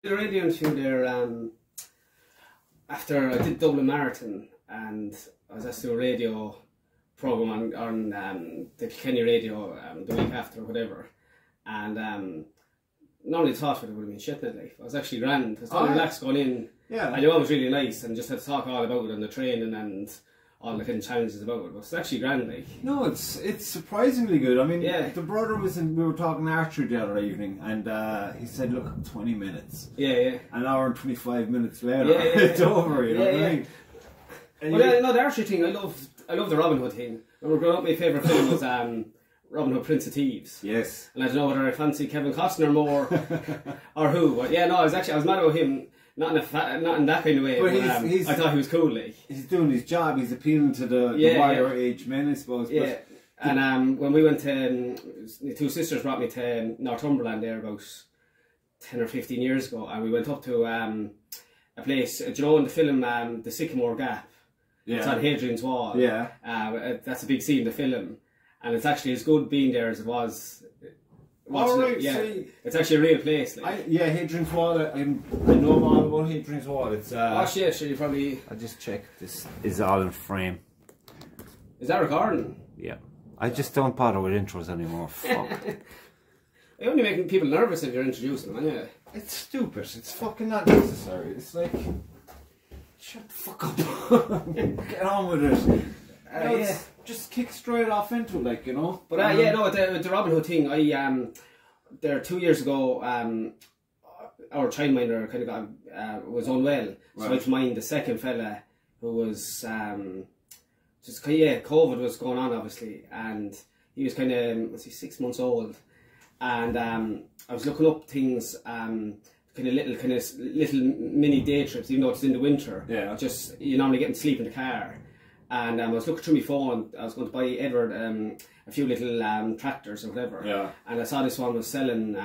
The radio interview there after I did Dublin Marathon, and I was asked to do a radio programme on the Kilkenny radio the week after or whatever, and normally thought it would have been shit in it. I was actually grand. I was totally relaxed going in. Yeah. I knew it was really nice and just had to talk all about it and the training and all the kind of challenges about it. But it's actually grand, like. No, it's surprisingly good. I mean, the brother was in. We were talking archery the other evening, and he said, "Look, 20 minutes." Yeah. An hour and 25 minutes later, it's over. You know what I mean? Well, no, the archery thing. I love the Robin Hood thing. When we were growing up, my favourite film was Robin Hood, Prince of Thieves. Yes. And I don't know whether I fancy Kevin Costner more or who. But yeah, no, I was mad about him. Not in that kind of way. But I thought he was cool. Like, he's doing his job. He's appealing to the wider age men, I suppose. Yeah. And when we went to, the two sisters brought me to Northumberland there about 10 or 15 years ago, and we went up to a place. Do you know in the film The Sycamore Gap? Yeah. It's on Hadrian's Wall. Yeah. That's a big scene in the film, and it's actually as good being there as it was. It's actually a real place. Like. Hadrian's Wall. I know all about Hadrian's Wall. It's sure you probably. I just checked. This is all in frame. Is that recording? Yeah. I just don't bother with intros anymore. Fuck. You're only making people nervous if you're introducing them, anyway. It's stupid. It's fucking not necessary. It's like, shut the fuck up. Get on with it. Just kick straight off into it, like, you know. But the Robin Hood thing, there 2 years ago, our childminder kind of was unwell, so I had to mind the second fella who was COVID was going on obviously, and he was kind of 6 months old, and I was looking up things, little mini day trips, even though it's in the winter. Yeah. Just you normally get to sleep in the car. And I was looking through my phone. I was going to buy Edward a few little tractors or whatever. Yeah. And I saw this one was selling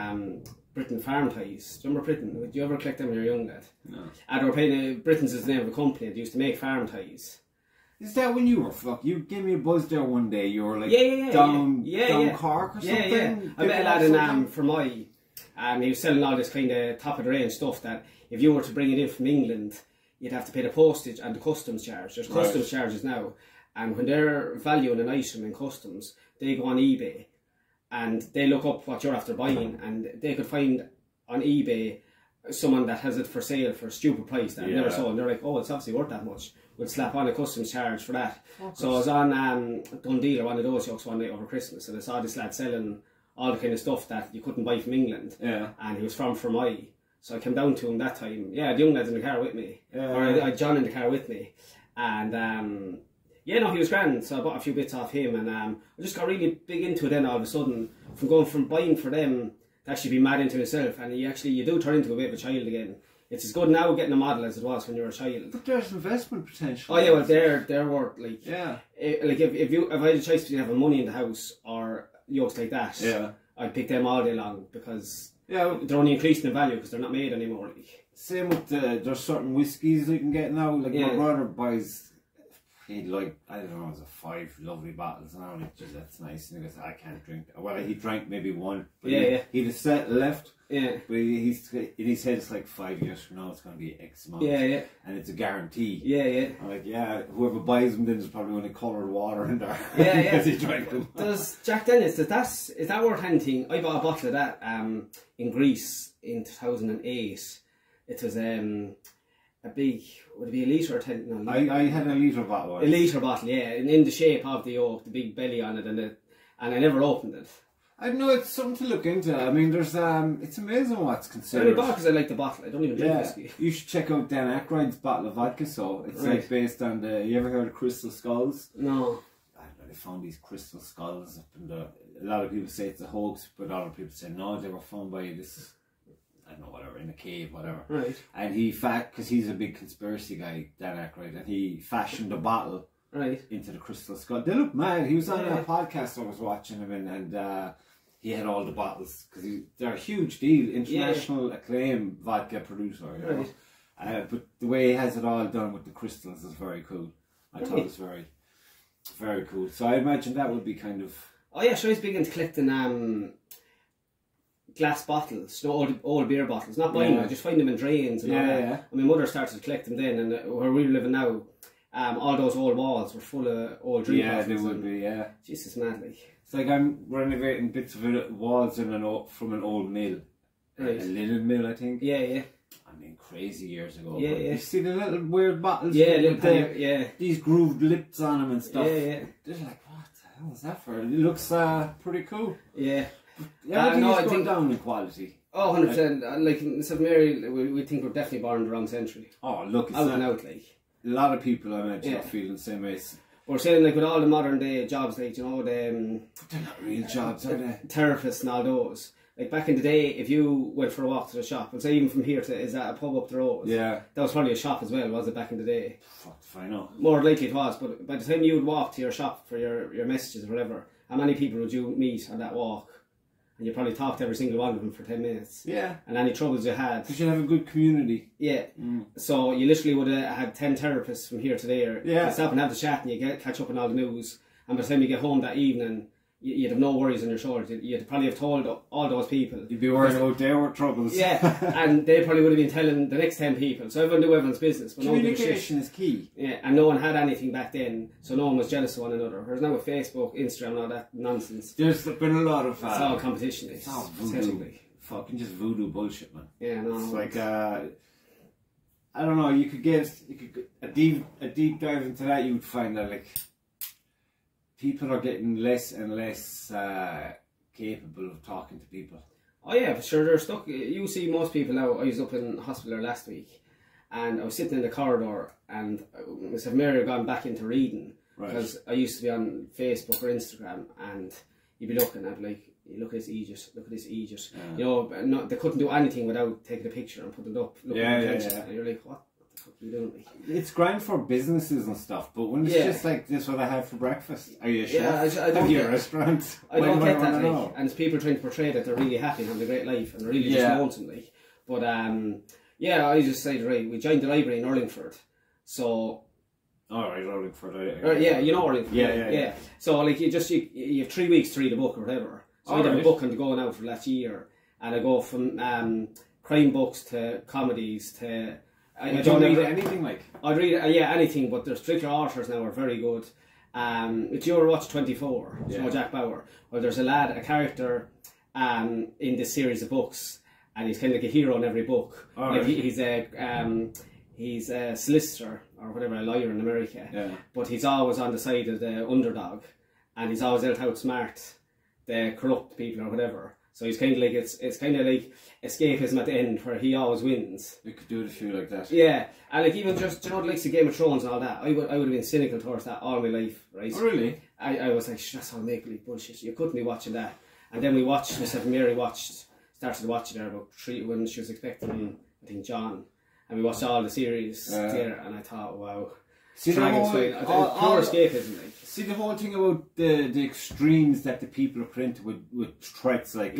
Britain farm ties. Do you remember Britain? Did you ever collect them when you were young, lad? No. And they were paying Britain's is the name of a company that used to make farm ties. Is that when you were you gave me a buzz there one day? You were like down Cork or something. Yeah. I met a lad in Fermoy, and he was selling all this kind of top of the range stuff that if you were to bring it in from England, you'd have to pay the postage and the customs charge. There's customs charges now. And when they're valuing an item in customs, they go on eBay and they look up what you're after buying, and they could find on eBay someone that has it for sale for a stupid price that I've never saw. And they're like, oh, it's obviously worth that much. We'll slap on a customs charge for that. So I was on Dundee or one of those yucks one night over Christmas, and I saw this lad selling all the kind of stuff that you couldn't buy from England. Yeah. And he was from Fermoy. So I came down to him that time. Yeah, the young lad's in the car with me. Or I had John in the car with me. And he was grand. So I bought a few bits off him, and I just got really big into it then all of a sudden. From going from buying for them to actually be mad into yourself. And you do turn into a bit of a child again. It's as good now getting a model as it was when you were a child. But there's investment potential. Oh yeah, well they're worth like if I had a choice between having money in the house or yokes like that, I'd pick them all day long because they're only increasing in value because they're not made anymore. Like. Same with there's certain whiskies you can get now. Like my brother buys, I don't know, it's 5 lovely bottles now, and that's nice. And he goes, I can't drink. Well, he drank maybe one. But he'd a set left. Yeah. But in his head, it's like 5 years from now, it's going to be X amount. Yeah. And it's a guarantee. Yeah. I'm like, whoever buys them then is probably only coloured water in there. Yeah. Because he drank them. Does Jack Dennis, is that worth anything? I bought a bottle of that in Greece in 2008. It was a big, would it be a litre or 10? No, I had a litre bottle. A litre bottle, yeah, and in the shape of the oak, the big belly on it, and I never opened it. I know, it's something to look into. I mean, there's it's amazing what's considered. I only bought because I like the bottle. I don't even drink whiskey. You should check out Dan Aykroyd's bottle of vodka. So it's like based on you ever heard of crystal skulls? No. I don't know, they found these crystal skulls up in a lot of people say it's a hoax, but other people say no, they were found by this. I don't know, whatever, in a cave, whatever. Right. And because he's a big conspiracy guy, Dan Aykroyd, and he fashioned a bottle into the crystal skull. They look mad. He was on a podcast I was watching him in, and he had all the bottles, because they're a huge deal, international acclaimed vodka producer, you know. But the way he has it all done with the crystals is very cool. I thought it was very, very cool. So I imagine that would be kind of... Oh yeah, sure, he's big into collecting glass bottles, old beer bottles, not buying them, just find them in drains and all that. And my mother started to collect them then, and where we were living now, all those old walls were full of old drink bottles. Yeah, they would be, Jesus, mad, like. It's like I'm renovating bits of walls from an old mill. Right. A little mill, I think. Yeah. I mean, crazy years ago. Yeah. You see the little weird bottles? These grooved lips on them and stuff. Yeah. They're like, what the hell is that for? It looks pretty cool. Yeah. Everything is going down in quality. Oh, 100%. Like in St. Mary, we think we're definitely born in the wrong century. Oh, look, it's out and out, like. A lot of people I imagine are feeling the same way. We're saying, like, with all the modern day jobs, like, you know, they're not real jobs, are they? Therapists and all those. Like, back in the day, if you went for a walk to the shop, and say even from here to, is that a pub up the road? Yeah. That was probably a shop as well, was it, back in the day? Fuck if I know. More likely it was, but by the time you would walk to your shop for your messages or whatever, how many people would you meet on that walk? And you probably talked to every single one of them for 10 minutes. Yeah. And any troubles you had. Because you have a good community. Yeah. So you literally would have had 10 therapists from here to there. Yeah. You stop and have the chat and you catch up on all the news. And by the time you get home that evening, you'd have no worries on your shoulders. You'd probably have told all those people. You'd be worried about their troubles. Yeah. And they probably would have been telling the next 10 people. So everyone knew everyone's business. But communication is key. Yeah. And no one had anything back then. So no one was jealous of one another. Whereas now with Facebook, Instagram and all that nonsense. There's been a lot of... it's all competition. It's all voodoo. Fucking just voodoo bullshit, man. Yeah, no. It's like... I don't know, you could get a deep dive into that, you would find that, like... people are getting less and less capable of talking to people. Oh yeah, for sure, they're stuck. You see most people now. I was up in hospital there last week, and I was sitting in the corridor, and myself and Mary had gone back into reading, because I used to be on Facebook or Instagram, and you'd be looking at, like, look at this Egypt, look at this Egypt. Yeah. You know, they couldn't do anything without taking a picture and putting it up. Yeah. And you're like, what the fuck are you doing? It's grand for businesses and stuff, but when it's just like, this what I have for breakfast, are you a chef? I don't get a restaurant. I don't get that, like, and it's people trying to portray that they're really happy and having a great life, and they're really just lonesome, like. But I just said, right, we joined the library in Urlingford, so. Alright, Urlingford. Yeah, you know Urlingford. Yeah. So like you have 3 weeks to read a book or whatever. So I have a book on the go now for the last year, and I go from crime books to comedies to. I don't read anything, like. I'd read anything, but there's particular authors now are very good. If you ever watch 24, you know Jack Bauer. Well, there's a character in this series of books, and he's kind of like a hero in every book. Like he's a solicitor or whatever, a lawyer in America. But he's always on the side of the underdog, and he's always out to outsmart the corrupt people or whatever. So he's kind of like, it's kind of like escapism at the end, where he always wins. You could do it if you like that. Yeah, and like even just, you know, like the Game of Thrones and all that, I would have been cynical towards that all my life, right? Oh, really? I was like, that's all make-believe bullshit. You couldn't be watching that. And then we watched, myself and Mary started watching there about 3 when she was expecting, I think, John. And we watched all the series together, and I thought, wow. See, pure escapism, like. See, the whole thing about the extremes that the people are put into with threats like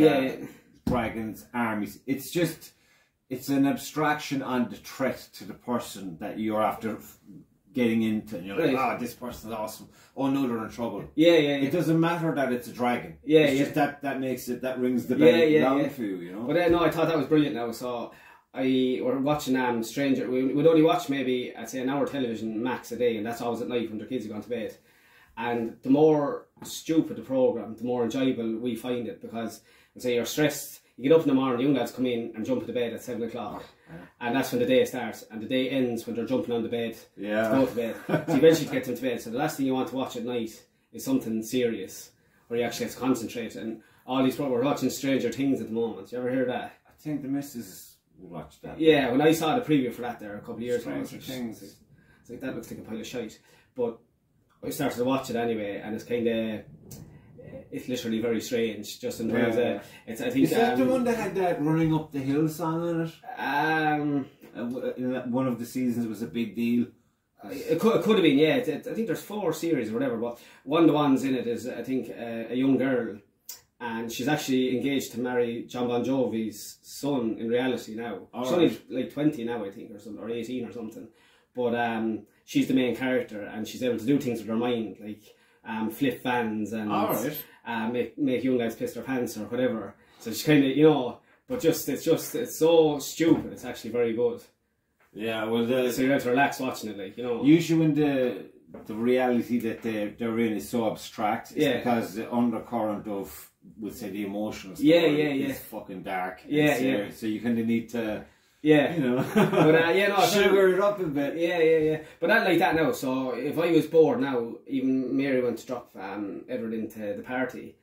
dragons, armies, it's an abstraction on the threat to the person that you're after getting into, and you're like, this person's awesome. Oh no, they're in trouble. Yeah. It doesn't matter that it's a dragon. It's just that makes it, that rings the bell loud for you, you know. But no, I thought that was brilliant now. So we're watching Stranger. We'd only watch maybe, I'd say, an hour television max a day, and that's always at night when their kids are gone to bed. And the more stupid the programme, the more enjoyable we find it, because say you're stressed, you get up in the morning, young lads come in and jump into bed at 7 o'clock, and that's when the day starts, and the day ends when they're jumping on the bed to go to bed. So you eventually get them to bed. So the last thing you want to watch at night is something serious, where you actually have to concentrate. And all these we're watching Stranger Things at the moment. You ever hear that? I think the missus watched that. Yeah, when I saw the preview for that there a couple of years ago, Stranger Things. It's like, that looks like a pile of shite. But I started to watch it anyway, and it's kind of, it's literally very strange. Just in terms of, it's, I think. Is that the one that had that running up the hill song in it? In one of the seasons, it was a big deal. It could have been, yeah. I think there's 4 series or whatever, but one of the ones in it is, I think, a young girl, and she's actually engaged to marry John Bon Jovi's son in reality now. She's only like 20 now, I think, or something, or 18 or something. But she's the main character, and she's able to do things with her mind, like flip fans and Alright. make young lads piss their pants or whatever. So it's kind of, you know, but it's so stupid. It's actually very good. Yeah, well, so you're able to relax watching it, like, you know. Usually when the reality that they're in is so abstract, it's because the undercurrent of, we'll say, the emotional story is fucking dark. Yeah. So you kind of need to, you know, but sugar it up a bit. Yeah. But not like that now. So if I was bored now, even Mary went to drop Edward into the party,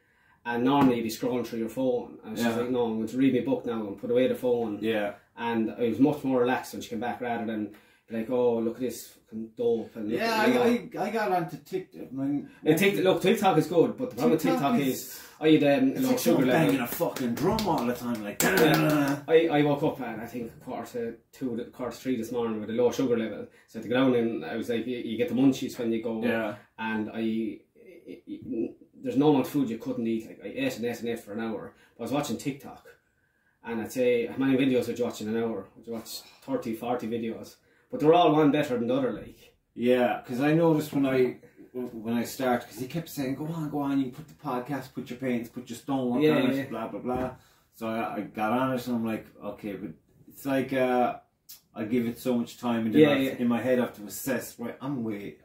and normally you'd be scrolling through your phone, and she's like, "No, I'm going to read my book now and put away the phone." Yeah. And I was much more relaxed when she came back, rather than be like, "Oh, look at this fucking dope." And I got onto TikTok. Look, TikTok is good, but the problem with TikTok is I had a low sugar level. Banging a fucking drum all the time, like. I woke up at I think 2:45 this morning with a low sugar level. So to go down and I was like, you get the munchies when you go. Yeah. And there's no amount of food you couldn't eat. Like I ate for an hour. But I was watching TikTok, and I'd say, how many videos would you watch in an hour? Would you watch 30, 40 videos? But they're all one better than the other, like. Yeah, because I noticed when I started, because he kept saying, go on, you can put the podcast, put your paints, put your stonework on it, blah, blah, blah. So I got on it and I'm like, okay, but it's like, I give it so much time and then in my head I have to assess, right, I'm way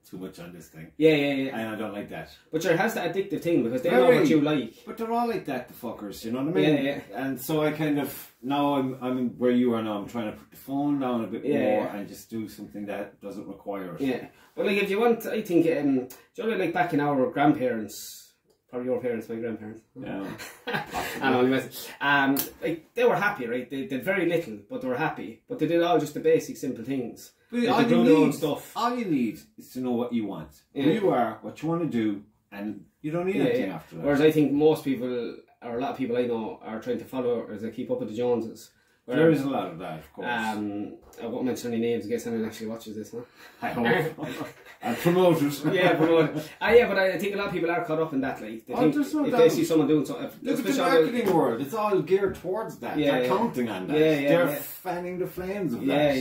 too much on this thing. Yeah. And I don't like that. But it has that addictive thing because they know what you like. But they're all like that, the fuckers, you know what I mean? Yeah. And so I kind of, now I'm where you are now, I'm trying to put the phone down a bit more and just do something that doesn't require it. Yeah. Well, like if you want, I think, do you know, like back in our grandparents, probably your parents, my grandparents. Yeah. I'm only messing. Like they were happy, right? They did very little, but they were happy. But they did all just the basic, simple things. But all you need is to know what you want, who you are, what you want to do, and you don't need anything after that. Whereas I think most people, or a lot of people I know, are trying to follow as they keep up with the Joneses. There is a lot of that, of course. I won't mention any names in case anyone actually watches this, no? I hope. And promoters. Promote. But I think a lot of people are caught up in that. Like, they think if they see someone doing something... Look at the marketing world. It's all geared towards that. They're counting on that. They're fanning the flames of that.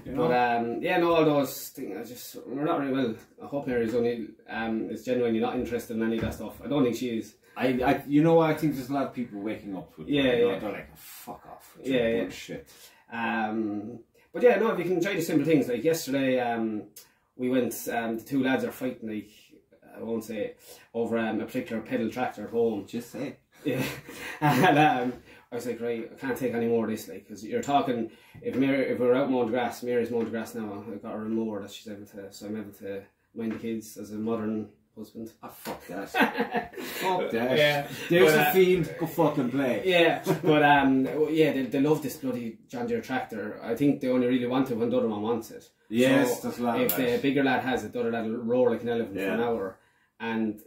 You know? But, all those things, we're not really well. I hope Mary's only is genuinely not interested in any of that stuff. I don't think she is. You know what? I think there's a lot of people waking up to it. They're like, fuck off. Bullshit. But if you can try the simple things. Like yesterday, we went, the two lads are fighting, like, I won't say it, over a particular pedal tractor at home. Just say it. Yeah. And I was like, right, I can't take any more of this, like, because you're talking, if we're out mowing the grass, Mary's mowing the grass now, I've got her a mower that she's able to, so I'm able to mind the kids as a modern husband. Fuck that. Fuck that. Yeah. There's a field, go fucking play. Yeah, but they love this bloody John Deere tractor. I think they only really want it when the other one wants it. Yes, so that's a lot. If the bigger lad has it, the other lad will roar like an elephant for an hour. And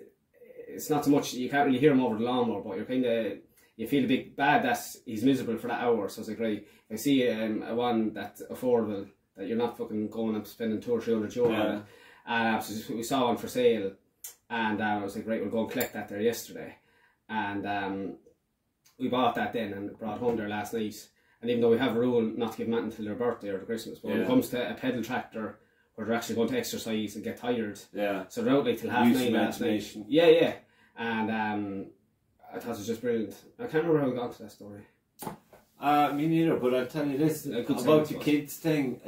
it's not so much, you can't really hear him over the lawnmower, but you're kind of, you feel a bit bad that he's miserable for that hour. So it's like, right, if I see a one that's affordable, that you're not fucking going and spending €200 or €300 on it. So we saw one for sale. And I was like, right, we'll go and collect that there yesterday. And we bought that then and brought home there last night. And even though we have a rule not to give them that until their birthday or Christmas, but when it comes to a pedal tractor where they're actually going to exercise and get tired, so they're out like till 9:30 last night. Yeah. And I thought it was just brilliant. I can't remember how we got to that story. Me neither, but I'll tell you this about the kids thing.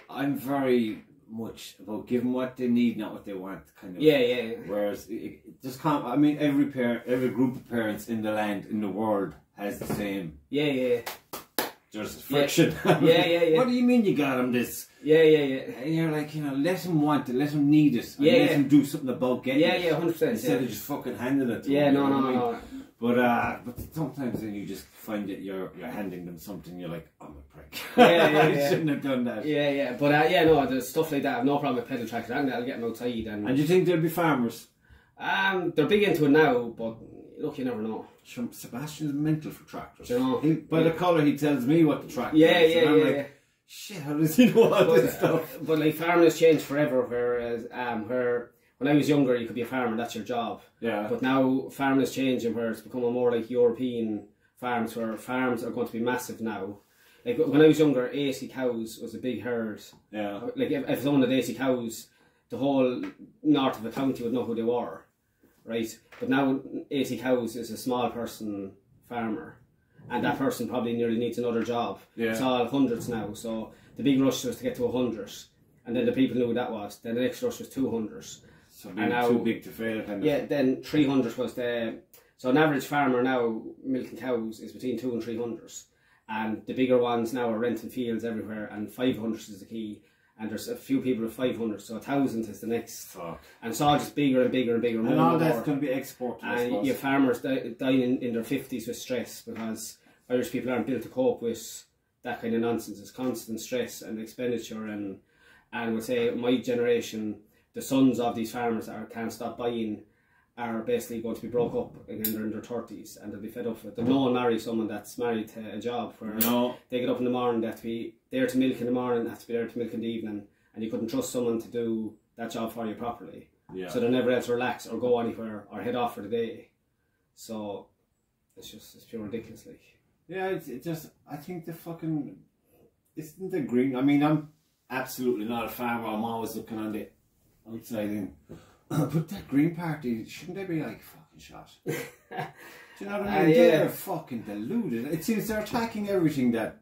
I'm very much about giving what they need, not what they want, kind of. Yeah. Whereas it just can't. I mean, every group of parents in the land, in the world, has the same. Yeah. There's friction. Yeah. What do you mean you got him this? Yeah. And you're like, let him want it, let him need it, and let him do something about getting it. Yeah, 100%. Instead of just fucking handing it to him. No. But sometimes then you just find that you're handing them something, you're like, I'm a prick. I shouldn't have done that. Yeah. But there's stuff like that. I have no problem with pedal tractors. I'll get them outside. And do you think they'll be farmers? They're big into it now, but look, you never know. Sebastian's mental for tractors. You know, by the colour, he tells me what the tractor is. And I'm like, shit, how does he know all this stuff? But like, farming has changed forever, whereas when I was younger, you could be a farmer, that's your job. Yeah. But now farming is changing, where it's becoming more like European farms, where farms are going to be massive now. Like when I was younger, 80 cows was a big herd. Yeah. Like if someone had 80 cows, the whole north of a county would know who they were, right? But now 80 cows is a small person farmer, and that person probably nearly needs another job. Yeah. It's all hundreds now, so the big rush was to get to 100, and then the people knew who that was. Then the next rush was 200. So now, too big to fail, kind of. Yeah, then 300 was the... So an average farmer now milking cows is between 200 and 300. And the bigger ones now are renting fields everywhere, and 500 is the key. And there's a few people with 500, so 1,000 is the next. Fuck. And it's all just bigger and bigger and bigger. And all that's going to be exported, and your farmers dying in their 50s with stress, because Irish people aren't built to cope with that kind of nonsense. It's constant stress and expenditure, and we'll say my generation, the sons of these farmers that can't stop buying, are basically going to be broke up again. They're in their 30s and they'll be fed up with it. They'll no one marry someone that's married to a job where they get up in the morning, they have to be there to milk in the morning, they have to be there to milk in the evening, and you couldn't trust someone to do that job for you properly. Yeah. So they're never able to relax or go anywhere or head off for the day. So it's pure ridiculous, like. Yeah, it just, I think the fucking, isn't the green, I mean, I'm absolutely not a farmer, I'm always looking on the outside in. But that Green Party, shouldn't they be like fucking shot? Do you know what I mean? They're fucking deluded. It seems they're attacking everything that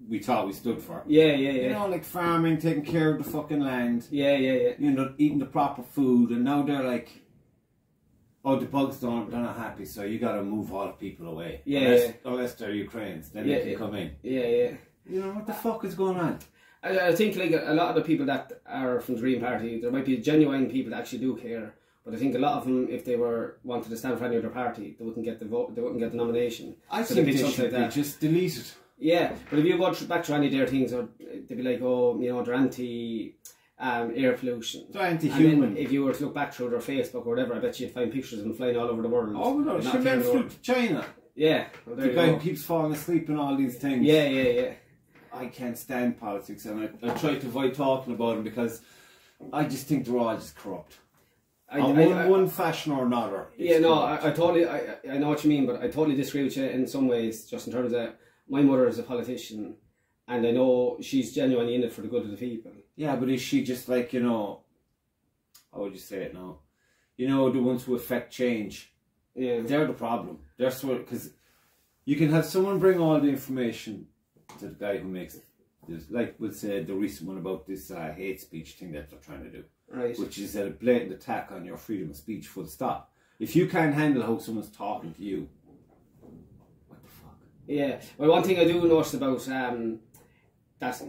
we thought we stood for. Yeah. You know, like farming, taking care of the fucking land. Yeah. You know, eating the proper food, and now they're like, oh, the bugs they're not happy, so you got to move all the people away. Unless they're Ukrainians, then they can come in. Yeah. You know, what the fuck is going on? I think like a lot of the people that are from the Green Party, there might be genuine people that actually do care, but I think a lot of them, if they wanted to stand for any other party, they wouldn't get the vote, they wouldn't get the nomination. I think they should be just deleted. Yeah, but if you go back to any of their things, they'd be like, oh, you know, they're anti air pollution. They're anti-human. And then if you were to look back through their Facebook or whatever, I bet you'd find pictures of them flying all over the world. Oh no, she flew to China. Yeah. Well, the guy who keeps falling asleep and all these things. Yeah. I can't stand politics, and I try to avoid talking about them because I just think they're all just corrupt. One fashion or another. Yeah, no, I totally, I know what you mean, but I totally disagree with you in some ways, just in terms of my mother is a politician, and I know she's genuinely in it for the good of the people. Yeah, but is she just like, you know, how would you say it now? You know, the ones who affect change. Yeah. They're the problem. They're sort of, because you can have someone bring all the information to the guy who makes it. Like we'll say the recent one about this hate speech thing that they're trying to do. Right. Which is a blatant attack on your freedom of speech, full stop. If you can't handle how someone's talking to you, what the fuck? Yeah. Well, one thing I do notice about that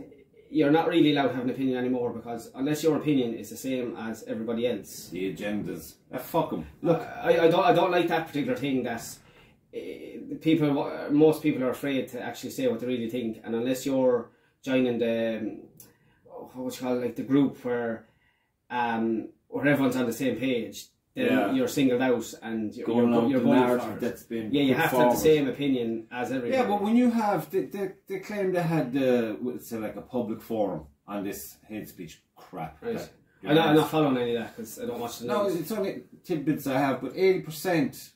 you're not really allowed to have an opinion anymore, because unless your opinion is the same as everybody else. The agendas. Fuck them. Look, I don't like that particular thing that most people are afraid to actually say what they really think, and unless you're joining the like the group where everyone's on the same page, then you're singled out and you're going for that's been you have to have the same opinion as everybody. Yeah, but when you have they claim they had say like a public forum on this hate speech crap. Right. I'm not following any of that because I don't watch the news. No, it's only tidbits I have, but 80%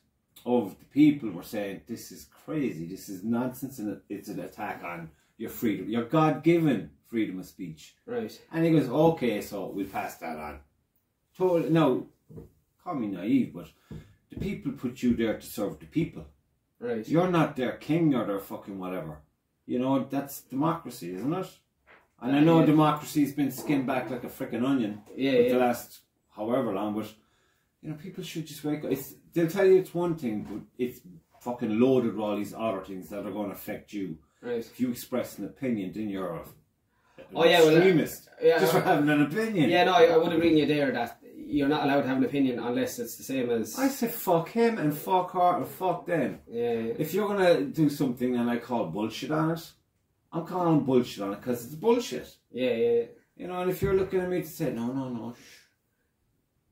of the people were saying this is crazy, this is nonsense, and it's an attack on your freedom, your God-given freedom of speech. Right. And he goes, okay, so we'll pass that on. No, call me naive, but the people put you there to serve the people. Right. You're not their king or their fucking whatever. You know, that's democracy, isn't it? And I know democracy's been skinned back like a frickin' onion the last however long, but you know, people should just wake up. They'll tell you it's one thing, but it's fucking loaded with all these other things that are going to affect you. Right. If you express an opinion, then you're an extremist. Just for having an opinion. Yeah, no, I would agree with you there that you're not allowed to have an opinion unless it's the same as... I say fuck him and fuck her and fuck them. Yeah. If you're going to do something and I call bullshit on it, I'm calling bullshit on it because it's bullshit. Yeah. You know, and if you're looking at me to say, no, shh,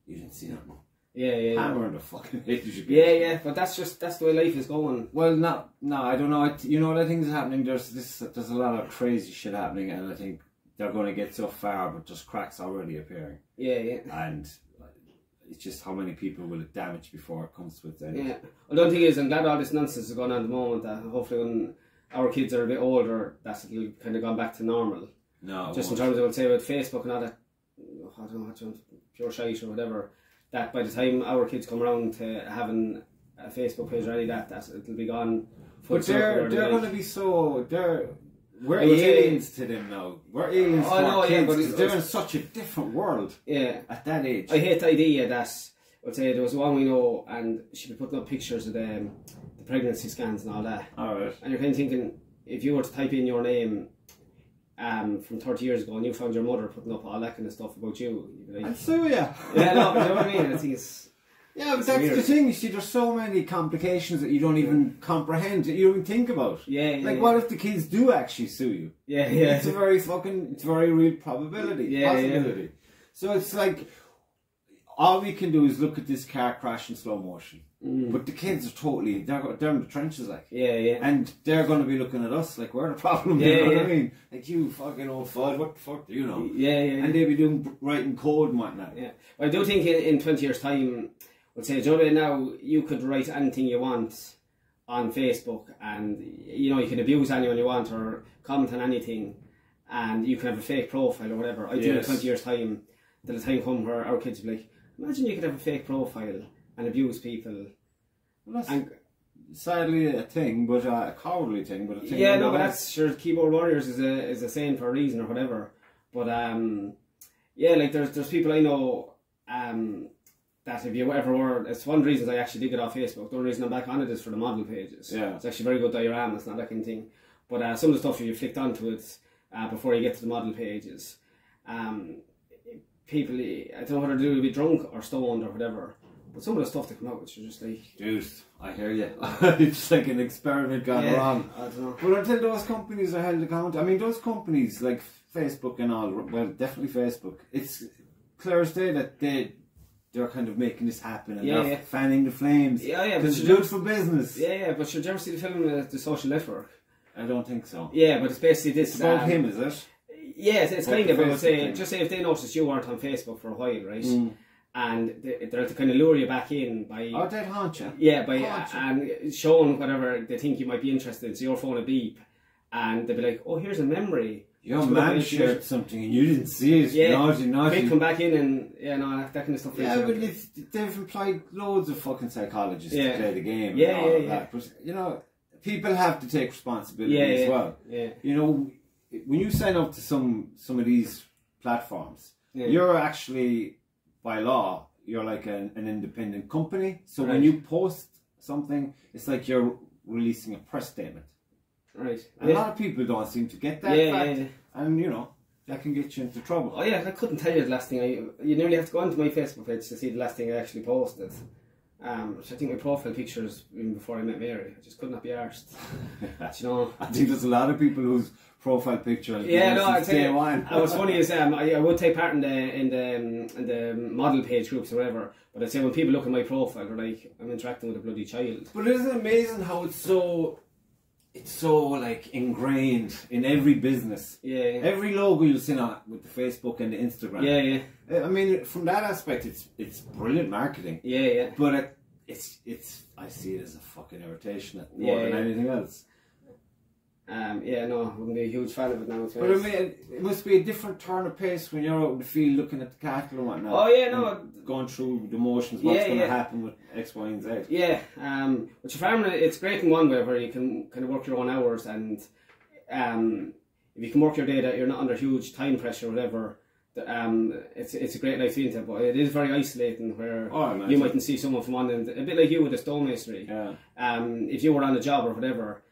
you didn't see that, no. Yeah. Hammer in the fucking head. Yeah, but that's the way life is going. Well, no, I don't know. You know what I think is happening? There's a lot of crazy shit happening, and I think they're going to get so far, but just cracks already appearing. Yeah. And it's just how many people will it damage before it comes to its end. Yeah. Well, the only thing is, I'm glad all this nonsense is going on at the moment, that hopefully when our kids are a bit older, that's kind of gone back to normal. No, just in terms of, I would say, with Facebook and all that I don't know what pure shite or whatever. That by the time our kids come around to having a Facebook page or any of that it'll be gone. But they're going to be we're aliens to them now. We're aliens to our kids because they're in such a different world. Yeah. At that age. I hate the idea that, let's say there was one we know and she'd be putting up pictures of the pregnancy scans and all that. Alright. And you're kind of thinking, if you were to type in your name from 30 years ago and you found your mother putting up all that kind of stuff about you, you'd be like... I'd sue ya. Yeah, no, you know what I mean? I think it's... Yeah, but that's weird. The thing, you see, there's so many complications that you don't even comprehend, that you don't even think about. Yeah, like, what if the kids do actually sue you? Yeah. It's a very real possibility. Yeah. So it's like, all we can do is look at this car crash in slow motion. But the kids are they're in the trenches, like. Yeah. And they're going to be looking at us like we're the problem, you know what I mean? Like, you fucking old fud, what the fuck do you know? Yeah. And they'll be writing code and whatnot. Yeah. Well, I do think in 20 years' time, let's say, Joe, now you could write anything you want on Facebook and, you know, you can abuse anyone you want or comment on anything and you can have a fake profile or whatever. I think in 20 years' time, there'll time come where our kids will be like, imagine you could have a fake profile and abuse people. Well, that's sadly a thing, but a cowardly thing, but a thing. Yeah, no, but that's, sure, keyboard warriors is a saying for a reason or whatever. But, yeah, like, there's people I know, that if you ever were, it's one of the reasons I actually did get off Facebook. The only reason I'm back on it is for the model pages. Yeah. It's actually very good diorama, it's not that kind of thing. But some of the stuff, if you flicked onto it before you get to the model pages, people, I don't know whether they'll be drunk or stoned or whatever, but some of the stuff that come out, which are just like... Dude, I hear you. It's like an experiment gone wrong. I don't know. But until those companies are held accountable, I mean, those companies like Facebook and all, well, definitely Facebook, it's clear as day that they're kind of making this happen and they're fanning the flames. Yeah. Because it's good for business. Yeah, but should you ever see the film The Social Network? I don't think so. Yeah, but it's basically this... It's about him, is it? Yeah, it's kind of about, just say if they noticed you weren't on Facebook for a while, right? And they're to kind of lure you back in by... Oh, they'd haunt you. Yeah, and showing whatever they think you might be interested in, so your phone will beep and they'll be like, oh, here's a memory. Your man shared something and you didn't see it. Yeah, naughty. They come back in and that kind of stuff. Yeah, but they've employed loads of fucking psychologists to play the game. Yeah. But, you know, people have to take responsibility as well. Yeah. You know, when you sign up to some of these platforms, you're actually, by law, you're like an independent company. So when you post something, it's like you're releasing a press statement. Right. And a lot of people don't seem to get that fact. And, you know, that can get you into trouble. Oh, yeah, I couldn't tell you the last thing. You nearly have to go onto my Facebook page to see the last thing I actually posted. Which I think my profile pictures even before I met Mary. I just could not be arsed. You know. I think there's a lot of people whose profile picture is day one. What's funny is I would take part in the model page groups or whatever, but I'd say when people look at my profile, they're like, I'm interacting with a bloody child. But isn't it amazing how it's so like ingrained in every business. Yeah. Every logo you'll see on with the Facebook and the Instagram. Yeah. I mean, from that aspect, it's brilliant marketing. Yeah. But it's I see it as a fucking irritation more than anything else. No, I wouldn't be a huge fan of it now. But I mean, it must be a different turn of pace when you're out in the field looking at the cattle and whatnot. Oh yeah, no. Going through the motions, what's going to happen with X, Y, and Z. Yeah, with your farming, it's great in one way where you can kind of work your own hours, and if you can work your day that you're not under huge time pressure or whatever, it's a great life to be into. But it is very isolating where you mightn't see someone from one end, a bit like you with the stonemasonry. Yeah. If you were on a job or whatever,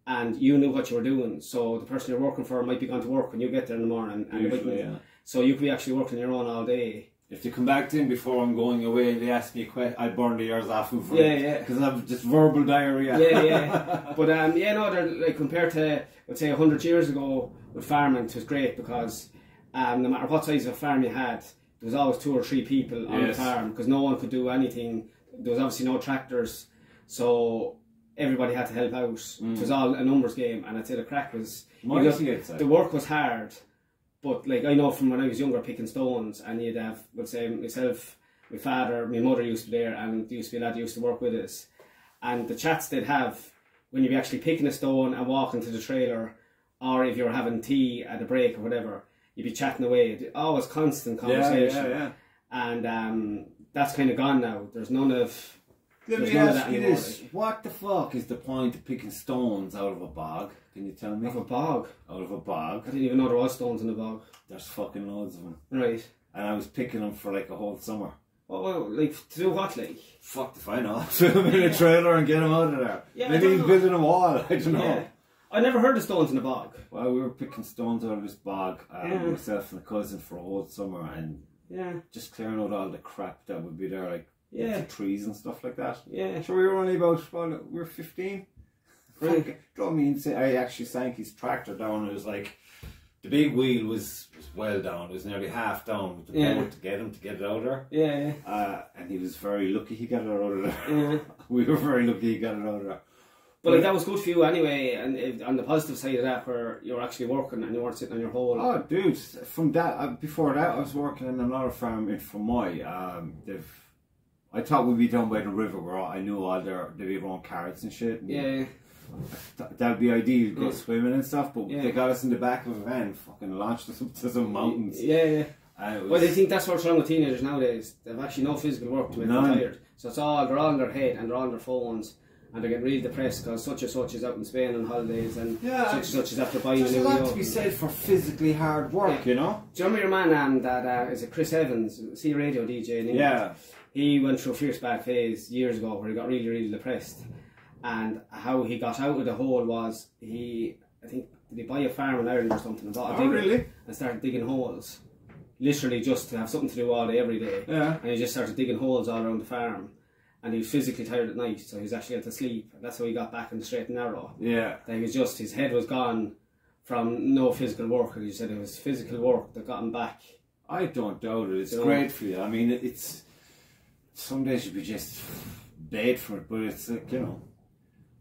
and you knew what you were doing, so the person you're working for might be going to work when you get there in the morning. And so you could be actually working your own all day. If they come back to him before I'm going away and they ask me a question, I burn the ears off him for it. Because I have just verbal diarrhea. But they're like compared to, let's say, 100 years ago with farming, it was great because no matter what size of a farm you had, there was always 2 or 3 people on the farm because no one could do anything. There was obviously no tractors, so everybody had to help out. It was all a numbers game, and I'd say the crack was... the work was hard, but like I know from when I was younger picking stones, and you'd have, let's say, myself, my father, my mother used to be there, and there used to be a lad who used to work with us. And the chats they'd have when you'd be actually picking a stone and walking to the trailer, or if you were having tea at a break or whatever, you'd be chatting away. Always constant conversation. Yeah. And that's kind of gone now. There's none of... Let me ask you this. What the fuck is the point of picking stones out of a bog? Can you tell me? Out of a bog? Out of a bog. I didn't even know there was stones in the bog. There's fucking loads of them. Right. And I was picking them for like a whole summer. Well, like, to do what, like? Fuck if I know. Put them in a trailer and get them out of there. Yeah, maybe he's building a wall. I don't know. I never heard of stones in the bog. Well, we were picking stones out of this bog, myself and a cousin, for a whole summer, and just clearing out all the crap that would be there, like the trees and stuff like that. Yeah. So we were only about, we were 15. Right. Drove me insane. I actually sank his tractor down. It was like, the big wheel was well down. It was nearly half down with the board to get it out of there. Yeah. And he was very lucky he got it out of there. Yeah. We were very lucky he got it out of there. But like, that was good for you anyway, and on the positive side of that, where you were actually working and you weren't sitting on your hole. Oh, dude! From that, before that, I was working on another farm in Fermoy. I thought we'd be down by the river where I knew all they'd own carrots and shit. And that'd be ideal to go swimming and stuff. But they got us in the back of a van, and fucking launched us up to some mountains. Yeah. Well, they think that's what's wrong with teenagers nowadays. They've actually no physical work to make them tired. So it's all they're on their head and they're on their phones. And they're getting really depressed because such and such is out in Spain on holidays, and such and such is after buying a new There's a lot to be said for physically hard work, you know? Do you remember your man that is it Chris Evans, C radio DJ in England? Yeah. He went through a fierce bad phase years ago where he got really, really depressed. And how he got out of the hole was, I think, did he buy a farm in Ireland or something and bought a digger and started digging holes. Literally just to have something to do all day, every day. Yeah. And he just started digging holes all around the farm. And he was physically tired at night, so he was actually able to sleep. And that's how he got back in the straight and narrow. Yeah. That he was just, his head was gone from no physical work. And he said it was physical work that got him back. I don't doubt it. It's great for you. I mean, it's, some days you'd be just dead for it, but it's like, you know,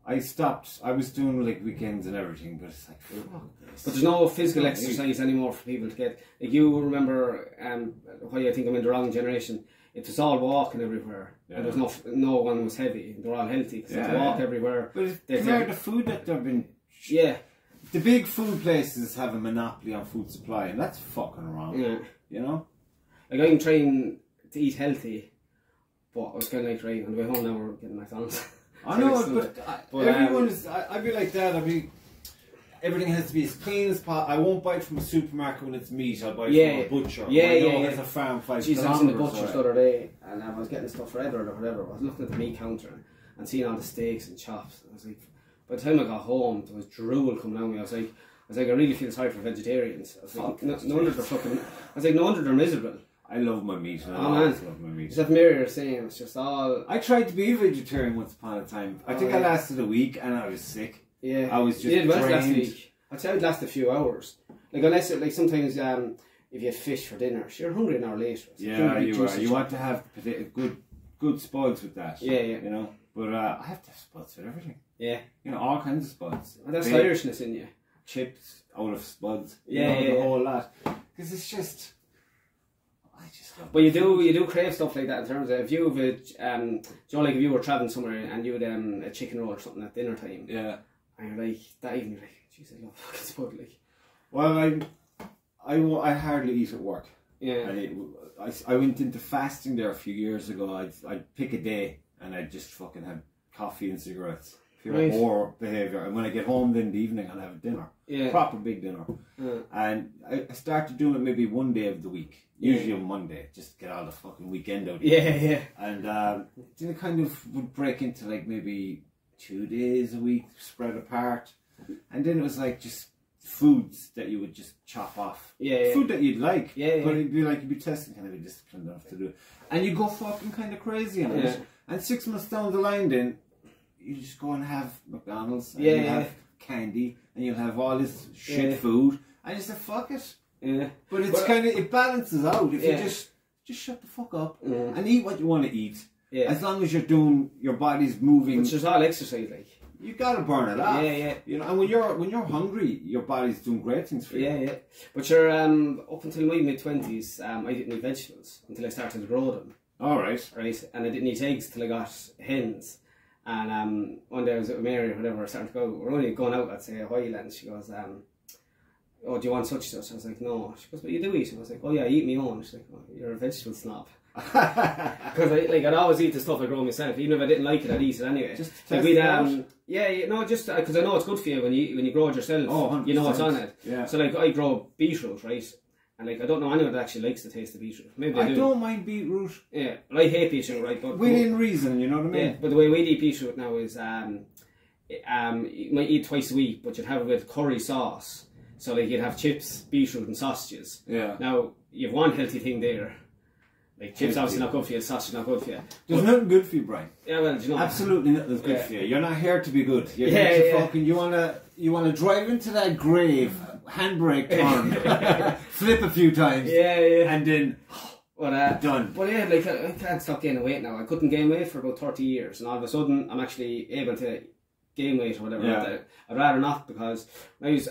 I stopped. I was doing like weekends and everything, but it's like, fuck this. But there's no physical exercise anymore for people to get. Like, you remember, why I think I'm in the wrong generation. It was all walking everywhere, and there's no one was heavy. They're all healthy because they walk everywhere. But the food that they've been, the big food places have a monopoly on food supply, and that's fucking wrong. Yeah, you know. Like, I'm trying to eat healthy, but I was kind of like, right, on the way home now we're getting McDonald's. I know, but everyone is. I'd be like that. I'd be. Everything has to be as clean as possible. I won't buy it from a supermarket when it's meat. I'll buy it from a butcher. It's a farm 5 kilometers. I was in the butcher's the other day, and I was getting stuff for Edward or whatever. I was looking at the meat counter and seeing all the steaks and chops. I was like, by the time I got home, there was drool coming out of me. I was like, I really feel sorry for vegetarians. I was like, no wonder they're fucking. I was like, no wonder they're miserable. I love my meat. I always love my meat. It's that Mary was saying, it's just all. I tried to be a vegetarian once upon a time. I think I lasted a week and I was sick. Yeah, I was just drained. Last week. I'd say I'd last a few hours. Like, unless like sometimes if you had fish for dinner, you're hungry an hour later. So you are. You want to have good spuds with that. Yeah. You know, but I have to have spuds with everything. Yeah. You know, all kinds of spuds. And that's Irishness in you. Chips out of spuds. The whole lot. Because it's just. But you do crave stuff like that in terms of if you have like if you were travelling somewhere and you had a chicken roll or something at dinner time. Yeah. And you're like, that evening you're like, jeez, I love fucking spud, like. Well, I hardly eat at work. Yeah. I went into fasting there a few years ago. I'd pick a day and I'd just fucking have coffee and cigarettes. Pure poor behaviour. And when I get home then in the evening I'll have dinner. Yeah. Proper big dinner. Yeah. And I started doing it maybe one day of the week. Usually on Monday, just to get all the fucking weekend out. Yeah. And then it kind of would break into like maybe 2 days a week spread apart. And then it was like just foods that you would just chop off. Yeah. Food that you'd like. Yeah. But it'd be like you'd be testing, kind of be disciplined enough to do it. And you go fucking kind of crazy on it. And 6 months down the line then, you just go and have McDonald's and you have candy and you'll have all this shit food and you say fuck it. Yeah. But it's kind of, it balances out if you just shut the fuck up and eat what you want to eat. Yeah. As long as you're doing, your body's moving. Which is all exercise, like. You gotta burn it off. Yeah. You know, and when you're hungry, your body's doing great things for you. Yeah. But you're up until my mid-20s, I didn't eat vegetables until I started to grow them. Alright. Right. And I didn't eat eggs till I got hens. And one day I was at Mary or whatever, starting to go, we're only going out, let's say, a while, and she goes, oh, do you want such and such? I was like, no. She goes, but you do eat. And I was like, oh yeah, I eat my own. She's like, oh, you're a vegetable snob. Because I'd always eat the stuff I grow myself. Even if I didn't like it, I'd eat it anyway. Just like we'd just because I know it's good for you when you grow it yourself. Oh, 100%. You know what's on it. Yeah. So like I grow beetroot, right? And like I don't know anyone that actually likes the taste of beetroot. Maybe I don't mind beetroot. Yeah, but I hate beetroot, right? But within reason, you know what I mean? Yeah, but the way we eat beetroot now is you might eat twice a week, but you'd have it with curry sauce. So like you'd have chips, beetroot, and sausages. Yeah. Now you have one healthy thing there. Like chips obviously not good for you, sausage not good for you. There's nothing good for you, Brian. Yeah, well, do you know, absolutely nothing's good for you. You're not here to be good. You're here to fucking. You wanna drive into that grave, handbrake turn, flip a few times, and then done. But yeah, like I can't stop gaining weight now. I couldn't gain weight for about 30 years, and all of a sudden I'm actually able to gain weight or whatever. Yeah. I'd rather not, because I was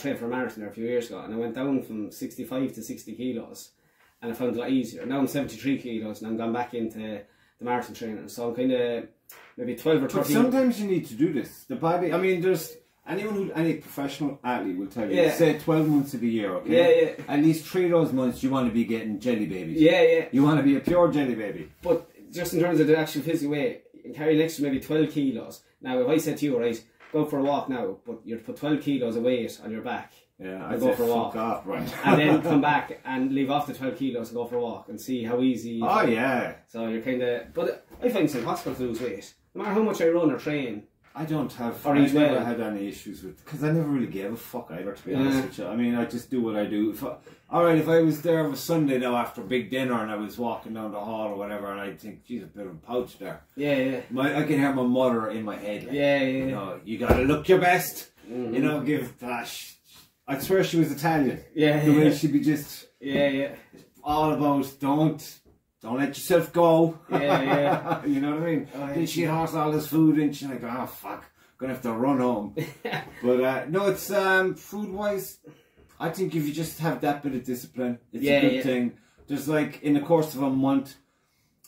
training for a marathon there a few years ago, and I went down from 65 to 60 kilos. And I found it a lot easier. Now I'm 73 kilos and I'm gone back into the marathon training. So I'm kind of maybe 12 or 13. But sometimes you need to do this. The body, I mean, there's any professional athlete will tell you, say 12 months of the year, okay? Yeah. At least 3 of those months you want to be getting jelly babies. Yeah. You want to be a pure jelly baby. But just in terms of the actual physical weight, you carry an extra maybe 12 kilos. Now if I said to you, right, go for a walk now, but you'd put 12 kilos of weight on your back. Yeah, I'd go for a walk. Off, right. And then come back and leave off the 12 kilos and go for a walk and see how easy. Oh, yeah. So you're kind of. But I find it's impossible to lose weight. No matter how much I run or train. I don't have. Or I've never had any issues with. Because I never really gave a fuck either, to be honest with you. I mean, I just do what I do. If I was there on a Sunday now after a big dinner and I was walking down the hall or whatever, and I'd think, geez, a bit of a pouch there. Yeah. I can hear my mother in my head. Like, yeah. You know, you gotta look your best. Mm-hmm. You know, give flash. I swear she was Italian. Yeah. The way she'd be just. Yeah. All about don't let yourself go. Yeah. You know what I mean? Then she'd horse all this food and she's like, oh fuck, gonna have to run home. But no, it's food wise, I think if you just have that bit of discipline, it's a good thing. Just like in the course of a month,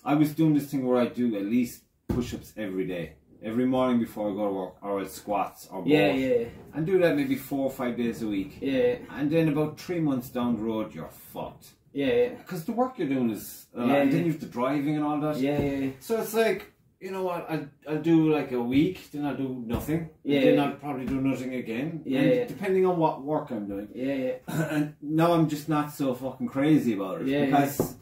I was doing this thing where I do at least push-ups every day. Every morning before I go to work, or else squats or both. Yeah. And do that maybe 4 or 5 days a week. Yeah. And then about 3 months down the road, you're fucked. Yeah. Because the work you're doing is, and then you have the driving and all that. Yeah. So it's like, you know what, I'll do like a week, then I'll do nothing. Yeah. And then I'll probably do nothing again. Yeah. Depending on what work I'm doing. Yeah. And now I'm just not so fucking crazy about it. Yeah. Because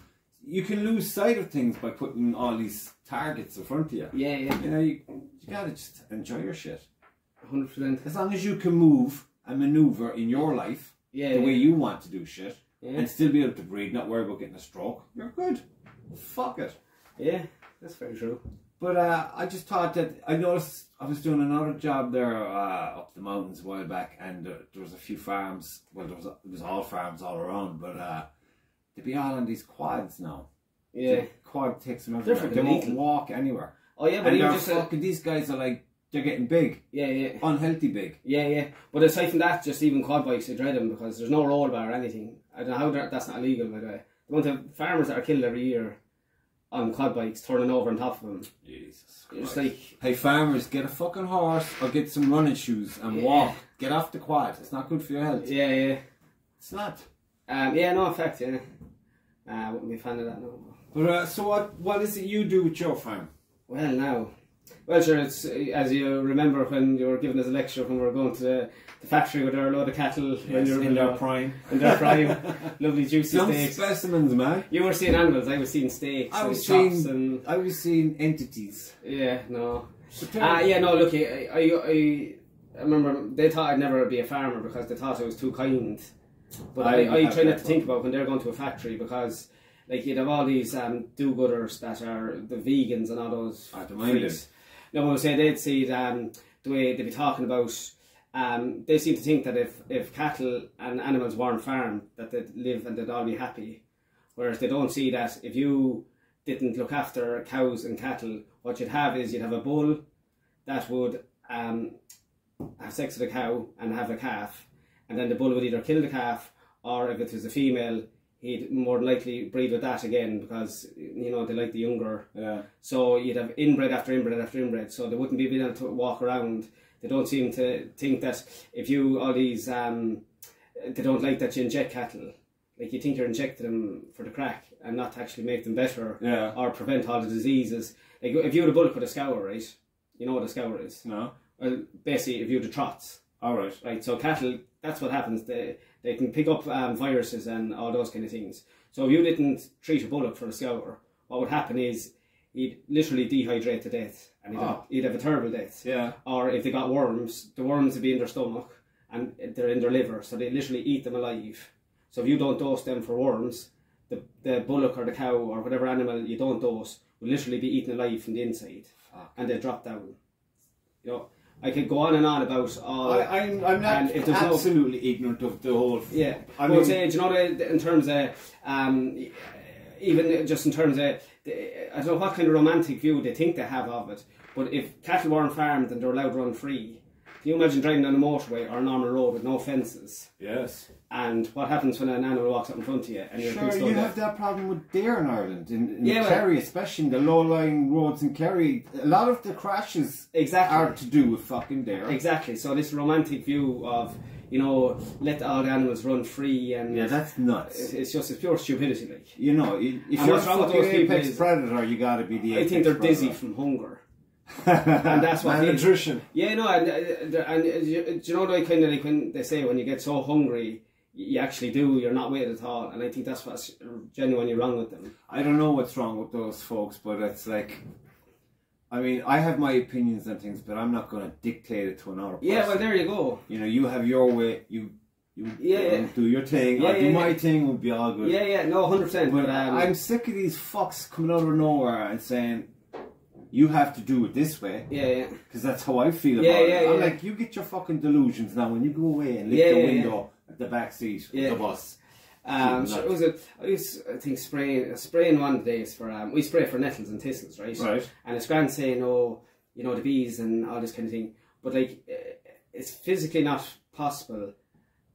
you can lose sight of things by putting all these targets in front of you. Yeah. You know, you gotta just enjoy your shit. 100%. As long as you can move and maneuver in your life the way you want to do shit and still be able to breathe, not worry about getting a stroke, you're good. Fuck it. Yeah, that's very true. But I just thought that I noticed I was doing another job there up the mountains a while back, and there was a few farms. Well, it was all farms all around, but they'd be all on these quads now. Yeah, the quad takes them everywhere. They won't walk anywhere. Oh yeah, but and they're just fucking. These guys are like, they're getting big. Yeah. Unhealthy big. Yeah. But aside from that, just even quad bikes, I dread them because there's no roll bar or anything. I don't know how that's not illegal, by the way. The amount of farmers that are killed every year on quad bikes, turning over on top of them. Jesus Christ. It's like, hey farmers, get a fucking horse or get some running shoes and walk. Get off the quad. It's not good for your health. Yeah. It's not. No, in fact, I wouldn't be a fan of that no. But so what is it you do with your farm? Well, sure, it's as you remember when you were giving us a lecture when we were going to the factory with our load of cattle. Yes, in their prime. In their prime. Lovely juicy steaks. Specimens, man. You were seeing animals, I was seeing steaks. I was seeing entities. Yeah, no. Look, I remember they thought I'd never be a farmer because they thought I was too kind. But I try not to think about when they're going to a factory, because like you'd have all these do-gooders that are the vegans and all those freaks. No, I would say they'd see the way they'd be talking about. They seem to think that if cattle and animals weren't farmed, that they'd live and they'd all be happy. Whereas they don't see that if you didn't look after cows and cattle, what you'd have is you'd have a bull that would have sex with a cow and have a calf, and then the bull would either kill the calf, or if it was a female, he'd more than likely breed with that again, because they like the younger. Yeah. So you'd have inbred after inbred after inbred, so they wouldn't be able to walk around. They don't seem to think that if you all these they don't like that you inject cattle. Like, you think you're injecting them for the crack and not to actually make them better or prevent all the diseases. Like, if you had a bullock with a scour, right? You know what a scour is? No. Well, basically, if you had the trots. All right. Right, so cattle, that's what happens. They can pick up viruses and all those kind of things. So if you didn't treat a bullock for a scour, what would happen is he'd literally dehydrate to death, and he'd have a terrible death. Yeah. Or if they got worms, the worms would be in their stomach and they're in their liver, so they literally eat them alive. So if you don't dose them for worms, the bullock or the cow or whatever animal you don't dose will literally be eaten alive from the inside. Fuck. And they drop down. You know, I could go on and on about all. I'm not absolutely ignorant of the whole. Yeah, I would say, do you know, in terms of even just in terms of I don't know what kind of romantic view they think they have of it, but if cattle weren't farmed and they're allowed to run free, can you imagine driving down a motorway or a normal road with no fences? Yes. And what happens when an animal walks up in front of you? And you're sure, you have that problem with deer in Ireland, in Kerry, especially in the low-lying roads in Kerry. A lot of the crashes are to do with fucking deer. Exactly. So this romantic view of, you know, let all the animals run free, and that's nuts. It's pure stupidity, like. You know, if you're a fucking apex predator, you got to be the apex I think they're predator. dizzy from hunger. And that's what malnutrition. Yeah, no, and do you know, like, kind of like when they say when you get so hungry, you actually do. You're not with it at all, and I think that's what's genuinely wrong with them. I don't know what's wrong with those folks, but it's like, I mean, I have my opinions on things, but I'm not going to dictate it to another person. Yeah, well, there you go. You know, you have your way. You do your thing. I'll do my thing. Will be all good. Yeah, no, 100%. But I'm sick of these fucks coming out of nowhere and saying, you have to do it this way. Yeah. Because that's how I feel about it. I'm like, you get your fucking delusions now when you go away and lift the window at the back seat of the bus. So it was I think spraying one of the days for we spray for nettles and thistles, right? Right. And it's grand saying, oh, you know, the bees and all this kind of thing, but like it's physically not possible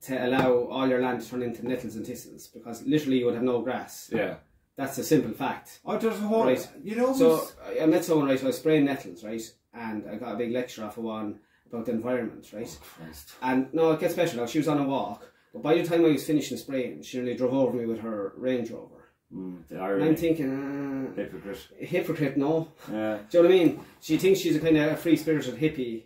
to allow all your land to turn into nettles and thistles, because literally you would have no grass. Yeah. That's a simple fact. Oh, there's a whole... Right. You know... So, I met someone, right, I was spraying nettles, right, and I got a big lecture off of one about the environment, right? Oh, Christ. And, no, it gets better now. She was on a walk, but by the time I was finishing spraying, she nearly drove over me with her Range Rover. The irony. And I'm thinking... Hypocrite, no. Yeah. Do you know what I mean? She thinks she's a kind of free-spirited hippie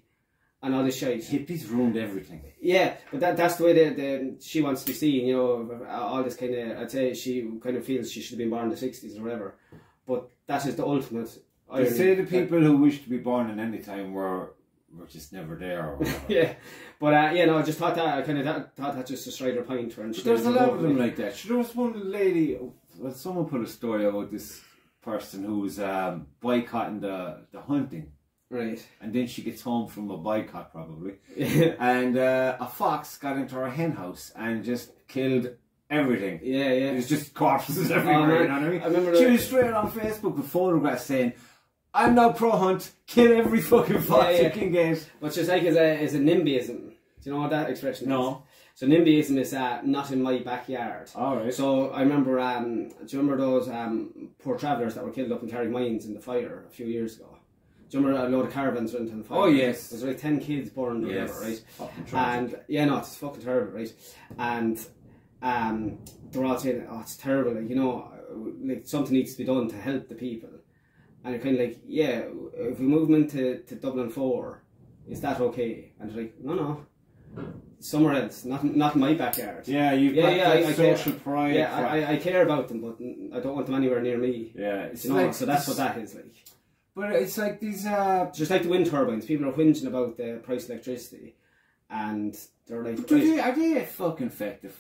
and all this shit. Hippies ruined everything. Yeah, but that's the way she wants to be seen, you know, all this kind of, I'd say she kind of feels she should have been born in the 60s or whatever. But that is the ultimate irony. They say the people who wish to be born in any time were just never there or whatever. Yeah, but I just thought that, I kind of thought that just to strike her point. But there's a lot of them like that. There was one lady, well, someone put a story about this person who was boycotting the hunting. Right. And then she gets home from a boycott probably. And a fox got into her hen house and just killed everything. Yeah. It was just corpses everywhere, you know what I mean? I remember she was straight on Facebook with photographs saying, I'm now pro-hunt, kill every fucking fox you can get. Which is like is a NIMBYism. Do you know what that expression is? No. So NIMBYism is not in my backyard. Alright. So I remember, do you remember those poor travellers that were killed up in Carrickmines in the fire a few years ago? Do you remember a load of caravans went into the fire? Oh, yes. There was like 10 kids burned or whatever, right? And, it's fucking terrible, right? And they were all saying, oh, it's terrible, like, you know, like, something needs to be done to help the people. And you're kind of like, yeah, if we move them into Dublin 4, is that okay? And they're like, no, somewhere else, not in my backyard. Yeah, you've got that social pride. Yeah, I care about them, but I don't want them anywhere near me. Yeah, it's like, so that's what that is like. But it's like these... just like the wind turbines. People are whinging about the price of electricity. And they're like... Are they fucking effective?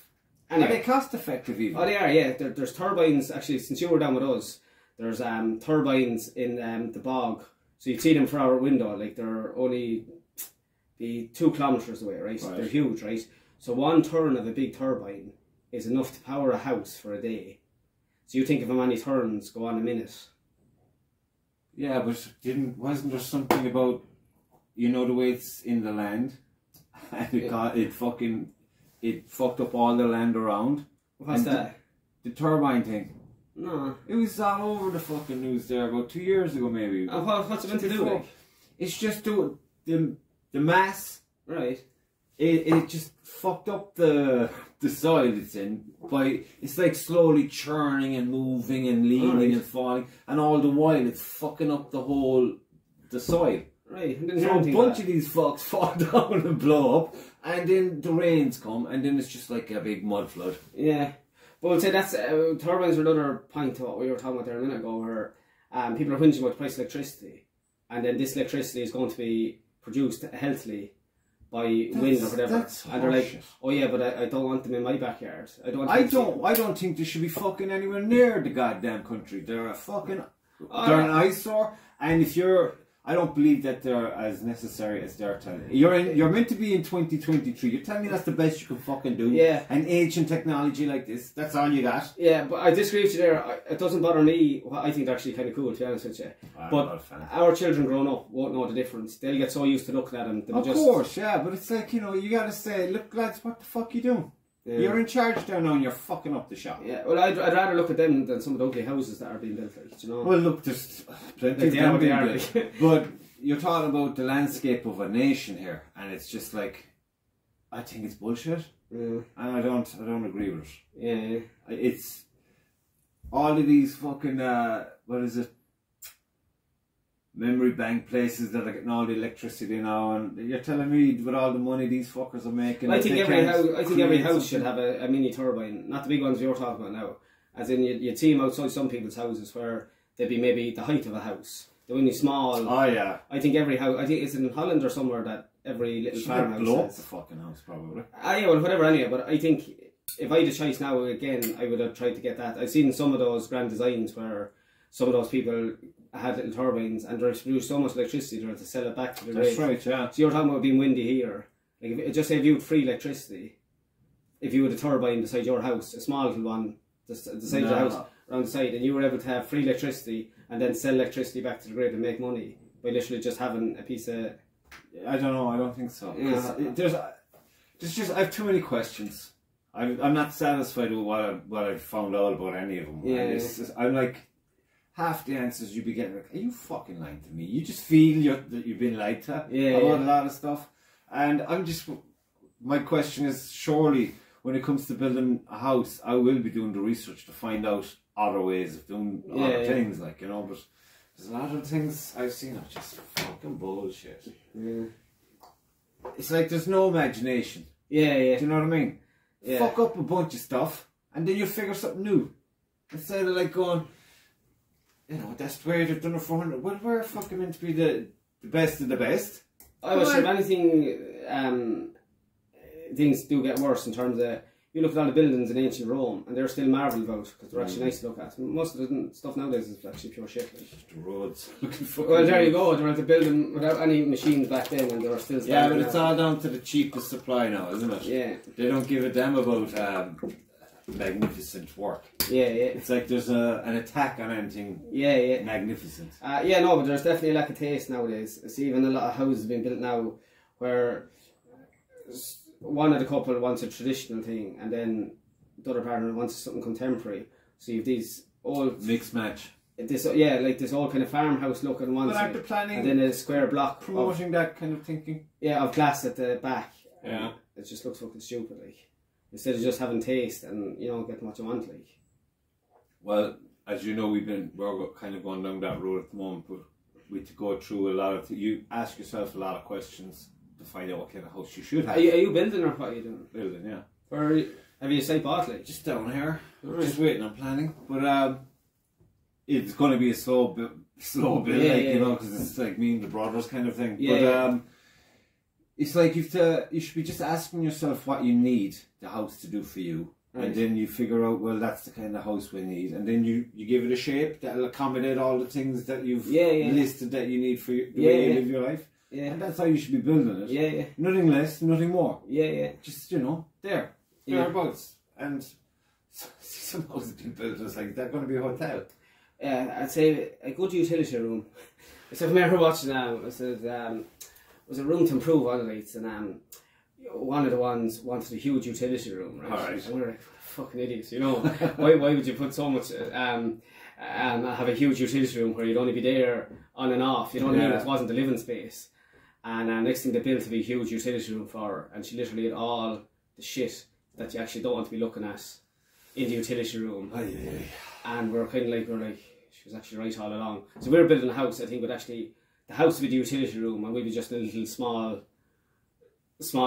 Anyway. Are they cost effective even? Oh, they are, yeah. There's turbines, actually, since you were down with us, there's turbines in the bog. So you'd see them from our window. Like, they're only be 2 kilometres away, right? They're huge, right? So one turn of a big turbine is enough to power a house for a day. So you think of how many turns go on a minute. Yeah, but wasn't there something about, you know, the way it's in the land, and it fucked up all the land around. What's that? The turbine thing. No. It was all over the fucking news there about 2 years ago, maybe. What's it meant to do? Like? It's just the mass. Right. it just fucked up the soil it's in by, it's like slowly churning and moving and leaning and falling, and all the while it's fucking up the soil. Right. So a bunch of these fucks fall down and blow up, and then the rains come, and then it's just like a big mud flood. Yeah. But I'd say that's turbines are another point to what we were talking about there a minute ago, where people are whinging about the price of electricity, and then this electricity is going to be produced healthily by wind or whatever, and they're like, oh yeah, but I don't want them in my backyard. I don't think they should be fucking anywhere near the goddamn country. They're a fucking, they're an eyesore, and if you're, I don't believe that they're as necessary as they're telling you. You're meant to be in 2023. You're telling me that's the best you can fucking do? Yeah. And ancient technology like this, that's all you got? Yeah, but I disagree with you there. It doesn't bother me. Well, I think they're actually kind of cool, to be honest with you. But our children growing up won't know the difference. They'll get so used to looking at them. Of course, yeah. But it's like, you know, you got to say, look lads, what the fuck you doing? Yeah. You're in charge down now and you're fucking up the shop. Yeah, well, I'd rather look at them than some of the ugly houses that are being built, like, you know. Well, look, there's plenty of them being built. But you're talking about the landscape of a nation here, and it's just like, I think it's bullshit, and I don't agree with it. Yeah, it's all of these fucking what is it? Memory bank places that are getting all the electricity now, and you're telling me with all the money these fuckers are making. I think every house should have a mini turbine, not the big ones you're talking about now. As in, you'd see them outside some people's houses where they'd be maybe the height of a house. They're only small. Oh yeah. I think every house. I think it's in Holland or somewhere that every little farmhouse blow up the fucking house probably. Yeah, well, whatever anyway. But I think if I had a choice now again, I would have tried to get that. I've seen some of those grand designs where some of those people had little turbines and they produced so much electricity they had to sell it back to the grid. That's right, yeah. So you're talking about being windy here. Like just say if you had free electricity, if you had a turbine beside your house, a small little one, the side of the house around the side, and you were able to have free electricity and then sell electricity back to the grid and make money by literally just having a piece of... I don't know, I don't think so. Yeah. There's just, I have too many questions. I'm not satisfied with what I've found out about any of them. Yeah. I'm like, half the answers you'd be getting, like, are you fucking lying to me? You just feel that you've been lied to about a lot of stuff. And I'm just, my question is, surely when it comes to building a house, I will be doing the research to find out other ways of doing other things, like, you know, but there's a lot of things I've seen are just fucking bullshit. Yeah. It's like there's no imagination. Yeah, yeah. Do you know what I mean? Yeah. Fuck up a bunch of stuff and then you figure something new. Instead of like going, you know, that's the way they've done it for 100. Well, we're fucking meant to be the best of the best. I was sure if anything, things do get worse in terms of, you look at all the buildings in ancient Rome and they're still marvelled about because they're actually nice to look at. Most of the stuff nowadays is actually pure shit. Like. Just the roads. Looking for well, there you go. They were to build them without any machines back then and they were still... Yeah, but it's all down to the cheapest supply now, isn't it? Yeah. They don't give a damn about magnificent work. Yeah, yeah. It's like there's an attack on anything magnificent. Yeah, no, but there's definitely a lack of taste nowadays. I see even a lot of houses being built now where one of the couple wants a traditional thing and then the other partner wants something contemporary. So you have these old... Mixed match. This, yeah, like this old kind of farmhouse look on one but side. But planning... And then a square block promoting that kind of thinking. Yeah, of glass at the back. Yeah. It just looks fucking stupid, like. Instead of just having taste and, you know, getting what you want, like. Well, as you know, we're kind of going down that road at the moment, but we have to go through a lot of... You ask yourself a lot of questions to find out what kind of house you should have. Are you building or what are you doing? Building, yeah. Or have you a site bought, like? Just down here. Right. Just waiting on planning. But it's going to be a slow build, you know, because it's like me and the brothers kind of thing. Yeah, but it's like you should be just asking yourself what you need the house to do for you. Right. And then you figure out, well, that's the kind of house we need. And then you give it a shape that'll accommodate all the things that you've listed that you need for the way you live your life. Yeah. And that's how you should be building it. Yeah, yeah. Nothing less, nothing more. Yeah, yeah. Just, you know, thereabouts. And some houses being built, it's like, they're going to be a hotel. Yeah, I'd say a good utility room. So I remember watching it was a room to improve on it, and one of the ones wanted a huge utility room, right? Alright. And we were like, fucking idiots, you know. why would you put so much have a huge utility room where you'd only be there on and off, you know what I mean? It wasn't the living space. And next thing they built a big huge utility room for her, and she literally had all the shit that you actually don't want to be looking at in the utility room. And we're like, she was actually right all along. So we were building a house, I think, with actually, the house would be the utility room, and we'd be just a little small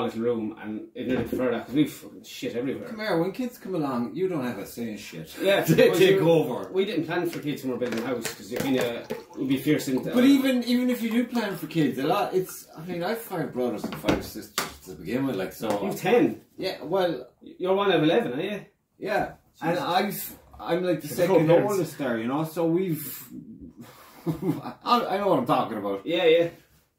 little room, and I'd really prefer that, because we've fucking shit everywhere. Come here, when kids come along, you don't have a say in shit. Yeah. They take over. We didn't plan for kids when we were building a house, because you kind of would be fierce into... But even if you do plan for kids, I've 5 brothers and 5 sisters to begin with, like, so... You've 10? Yeah, well... You're one of 11, are you? Yeah. Jesus. And I'm like the second oldest there, you know, so we've... I know what I'm talking about. Yeah.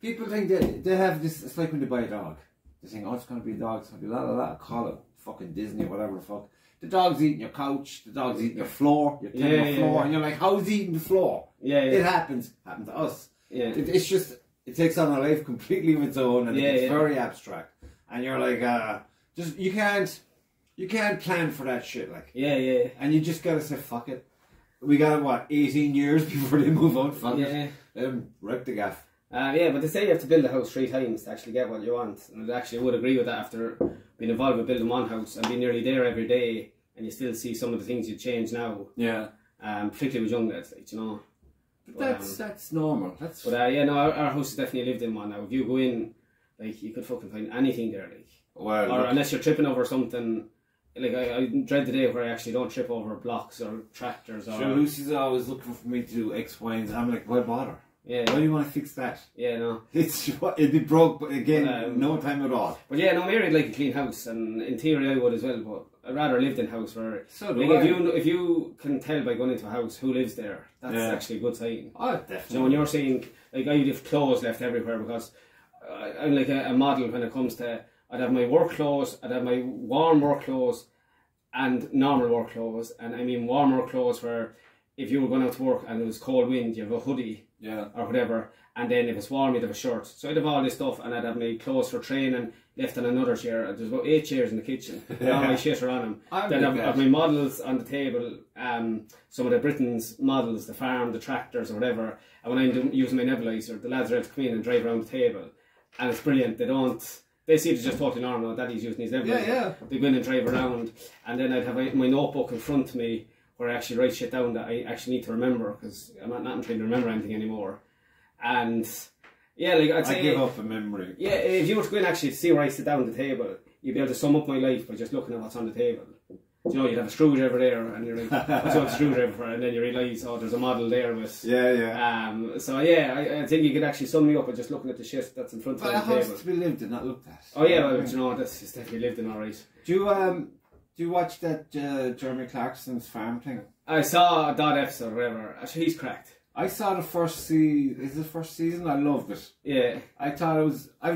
People think that they have this, it's like when they buy a dog. They think, oh, it's going to be a dog, it's going to be call it fucking Disney or whatever the fuck. The dog's eating your couch, the dog's eating your floor, your timber floor, and you're like, how's he eating the floor? Yeah. It happened to us. Yeah. It's just, it takes on a life completely of its own, and it's very abstract. And you're like, you can't plan for that shit, like. Yeah. And you just gotta say, fuck it. We got, 18 years before they move out, fuck it. Wreck the gaff. Yeah, but they say you have to build a house 3 times to actually get what you want. And I actually would agree with that after being involved with building one house and being nearly there every day, and you still see some of the things you change now. Yeah. Particularly with young lads, like, you know. But that's normal. Our house is definitely lived in one now. If you go in, like, you could fucking find anything there, like. Well, or unless you're tripping over something. Like, I dread the day where I actually don't trip over blocks or tractors. Or... Sure, Lucy's always looking for me to do X, Y, and Z. I'm like, why bother? Yeah. Why do you want to fix that? Yeah, no. It'd be broke, but again, no time at all. But yeah, no, Mary'd like a clean house, and in theory I would as well, but I'd rather lived in a house where... So do like, I. if you can tell by going into a house who lives there, that's actually a good sign. Oh, definitely. So when you're saying, like, I'd have clothes left everywhere, because I'm like a model when it comes to... I'd have my work clothes, I'd have my warm work clothes, and normal work clothes. And I mean warm work clothes where if you were going out to work and it was cold wind, you have a hoodie or whatever, and then if it's warm you'd have a shirt. So I'd have all this stuff, and I'd have my clothes for training left on another chair. There's about 8 chairs in the kitchen, and all my shit are on them. Then I've have my models on the table, some of the Britain's models, the farm, the tractors or whatever, and when I'm using my nebulizer, the lads are able to come in and drive around the table, and it's brilliant. They see it as just totally normal that he's using his nebulizer. Yeah. They go in and drive around, and then I'd have my notebook in front of me where I actually write shit down that I actually need to remember, because I'm not trying to remember anything anymore. And yeah, like I'd say... I give up a memory. Yeah, if you were to go in actually to see where I sit down at the table, you'd be able to sum up my life by just looking at what's on the table. You know, you'd have a screwdriver there, and you're like, what's a screwdriver for? And then you realise, oh, there's a model there with... Yeah. So yeah, I think you could actually sum me up by just looking at the shit that's in front of the table. But a house to be lived in, not looked at. Oh yeah, well, you know, that's definitely lived in, alright. Do you watch that Jeremy Clarkson's farm thing? I saw a dot episode or whatever. Actually, he's cracked. I saw the first season. Is it the first season? I loved it. Yeah. I thought it was... I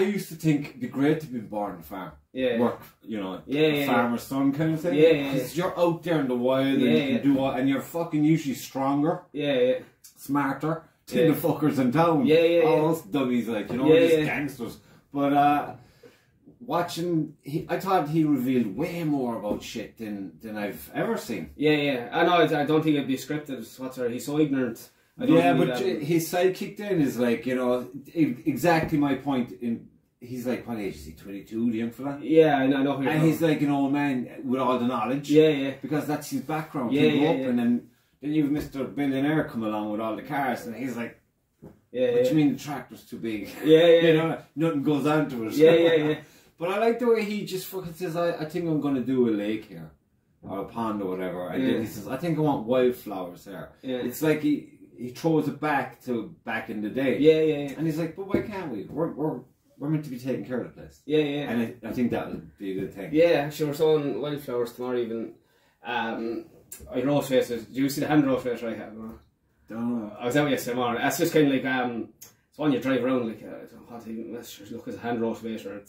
used to think it'd be great to be born on a farm. Yeah. Work, you know, farmer's son kind of thing. Yeah. Because you're out there in the wild and you can do all... And you're fucking usually stronger. Yeah. Smarter than the fuckers in town. Yeah. All those dummies, like, you know, just gangsters. But... watching, I thought he revealed way more about shit than I've ever seen. Yeah. I know. I don't think it'd be scripted. He's so ignorant. His sidekick then is like, you know, exactly my point. He's like, what age is he? 22, the young fella? Yeah, I know. And he's like an old man with all the knowledge. Yeah. Because that's his background. And then you've Mr. Billionaire come along with all the cars, and he's like, what do you mean the tractor's too big? Yeah. You know, nothing goes onto it. Yeah. But I like the way he just fucking says, I think I'm going to do a lake here, or a pond or whatever. And then he says, I think I want wildflowers there. Yeah. It's like he throws it back to back in the day. Yeah. And he's like, but why can't we? We're meant to be taking care of the place. Yeah. And I think that would be a good thing. Yeah, actually we're sowing wildflowers tomorrow even. I roast faces. Do you see the hand roast face I have? Don't know. I was out yesterday morning. That's just kind of like, it's one you drive around like, let's just look at a hand rotavator.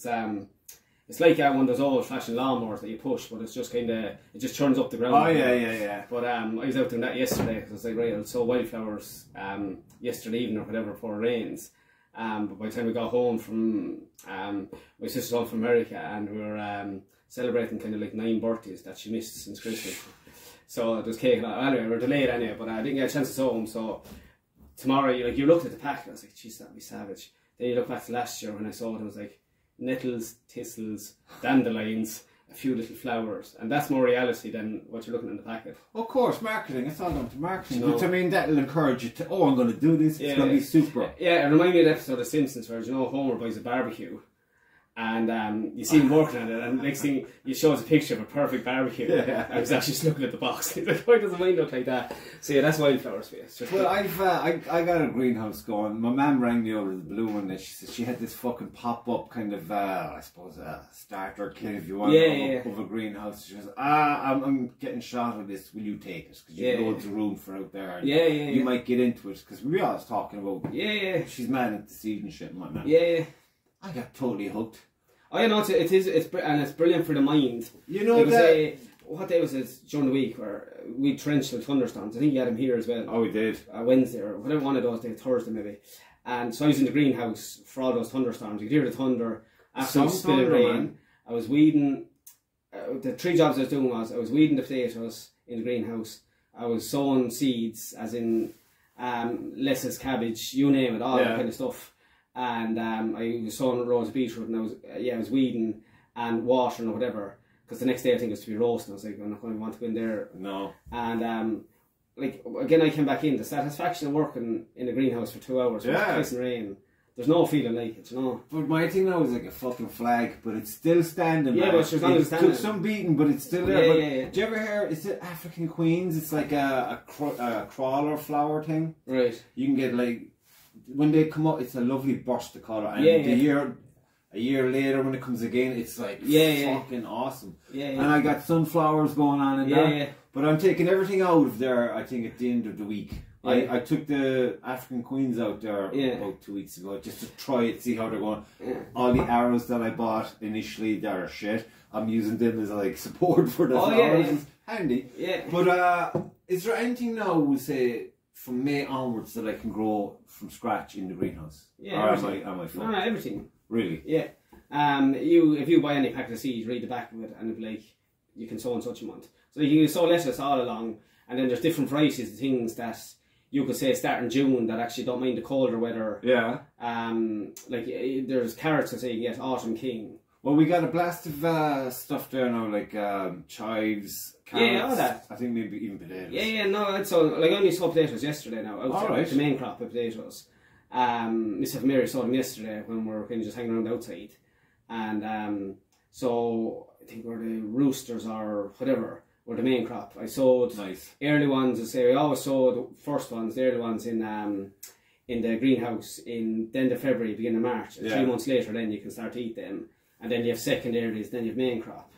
It's like one of those old fashioned lawnmowers that you push, but it's just kind of, it just turns up the ground. Oh yeah. But I was out doing that yesterday, because I was like, right, I'll sow wildflowers yesterday evening or whatever before it rains. But by the time we got home from, my sister's home from America, and we were celebrating kind of like 9 birthdays that she missed since Christmas. So it was cake and all. Anyway, we were delayed anyway, but I didn't get a chance to sow them, so tomorrow, you looked at the pack, and I was like, jeez, that'd be savage. Then you look back to last year when I saw it, and I was like, nettles, thistles, dandelions, a few little flowers, and that's more reality than what you're looking in the packet. Of course, marketing, it's all down to marketing. No. But I mean, that'll encourage you to, I'm going to do this, it's going to be super. Yeah, it reminded me of the episode of Simpsons where, Homer buys a barbecue, and you see him working at it, and next thing you show us a picture of a perfect barbecue. Yeah. I was actually just looking at the box. He's like, why doesn't mine look like that? So yeah, that's wildflowers for you. Well, I got a greenhouse going. My mum rang me over the blue one day. She said she had this fucking pop-up kind of, I suppose, starter kit, if you want, of a greenhouse. She goes, I'm getting shot of this. Will you take it? Because you've loads of room for out there. And you might get into it. Because we were always talking about, she's mad at the seed and shit and whatnot. Yeah. I got totally hooked. I know it's brilliant for the mind. You know that. What day was it during the week where we trenched with thunderstorms? I think you had him here as well. Oh, we did. Wednesday or whatever one of those days, Thursday maybe. And so I was in the greenhouse for all those thunderstorms. You could hear the thunder. After spilling rain, man. I was weeding. The 3 jobs I was doing was I was weeding the potatoes in the greenhouse. I was sowing seeds, as in lettuce, cabbage, you name it, all that kind of stuff. And I was sowing rows of beetroot, and I was weeding and watering or whatever. Because the next day I think it was to be roasting. I was like, I'm not going to want to go in there. No. And again, I came back in. The satisfaction of working in a greenhouse for 2 hours with ice and rain. There's no feeling like it, But my thing now is like a fucking flag, but it's still standing. Yeah, man. but it's not standing. Took some beating, but it's still there. Yeah. Do you ever hear? Is it African Queens? It's like a crawler flower thing. Right. You can get like. When they come up, it's a lovely burst of colour, and a year later when it comes again, it's like fucking awesome. And I got sunflowers going on in there, but I'm taking everything out of there. I think at the end of the week, I took the African Queens out there about 2 weeks ago just to try it, see how they're going. All the arrows that I bought initially, they're shit. I'm using them as like support for the flowers. It's handy. But is there anything now we say? From May onwards that I can grow from scratch in the greenhouse? Yeah, or am I full? No, everything. Really? Yeah. If you buy any packet of seeds, read the back of it, and it'll be like, you can sow in such a month. So you can sow lettuce all along, and then there's different varieties of things that you could say start in June that actually don't mind the colder weather. Yeah. Like there's carrots that say yes, Autumn King. Well, we got a blast of stuff there now, like chives, carrots. Yeah, all that. I think maybe even potatoes. Yeah, no, it's all, like I only saw potatoes yesterday now. Outside, the main crop of potatoes. Myself and Mary saw them yesterday when we were kind of just hanging around outside. And so I think where the roosters or whatever were the main crop. I sowed early ones, I always sow the first ones, the early ones in the greenhouse in the end of February, beginning of March. And 3 months later then you can start to eat them. And then you have secondaries, then you have main crop.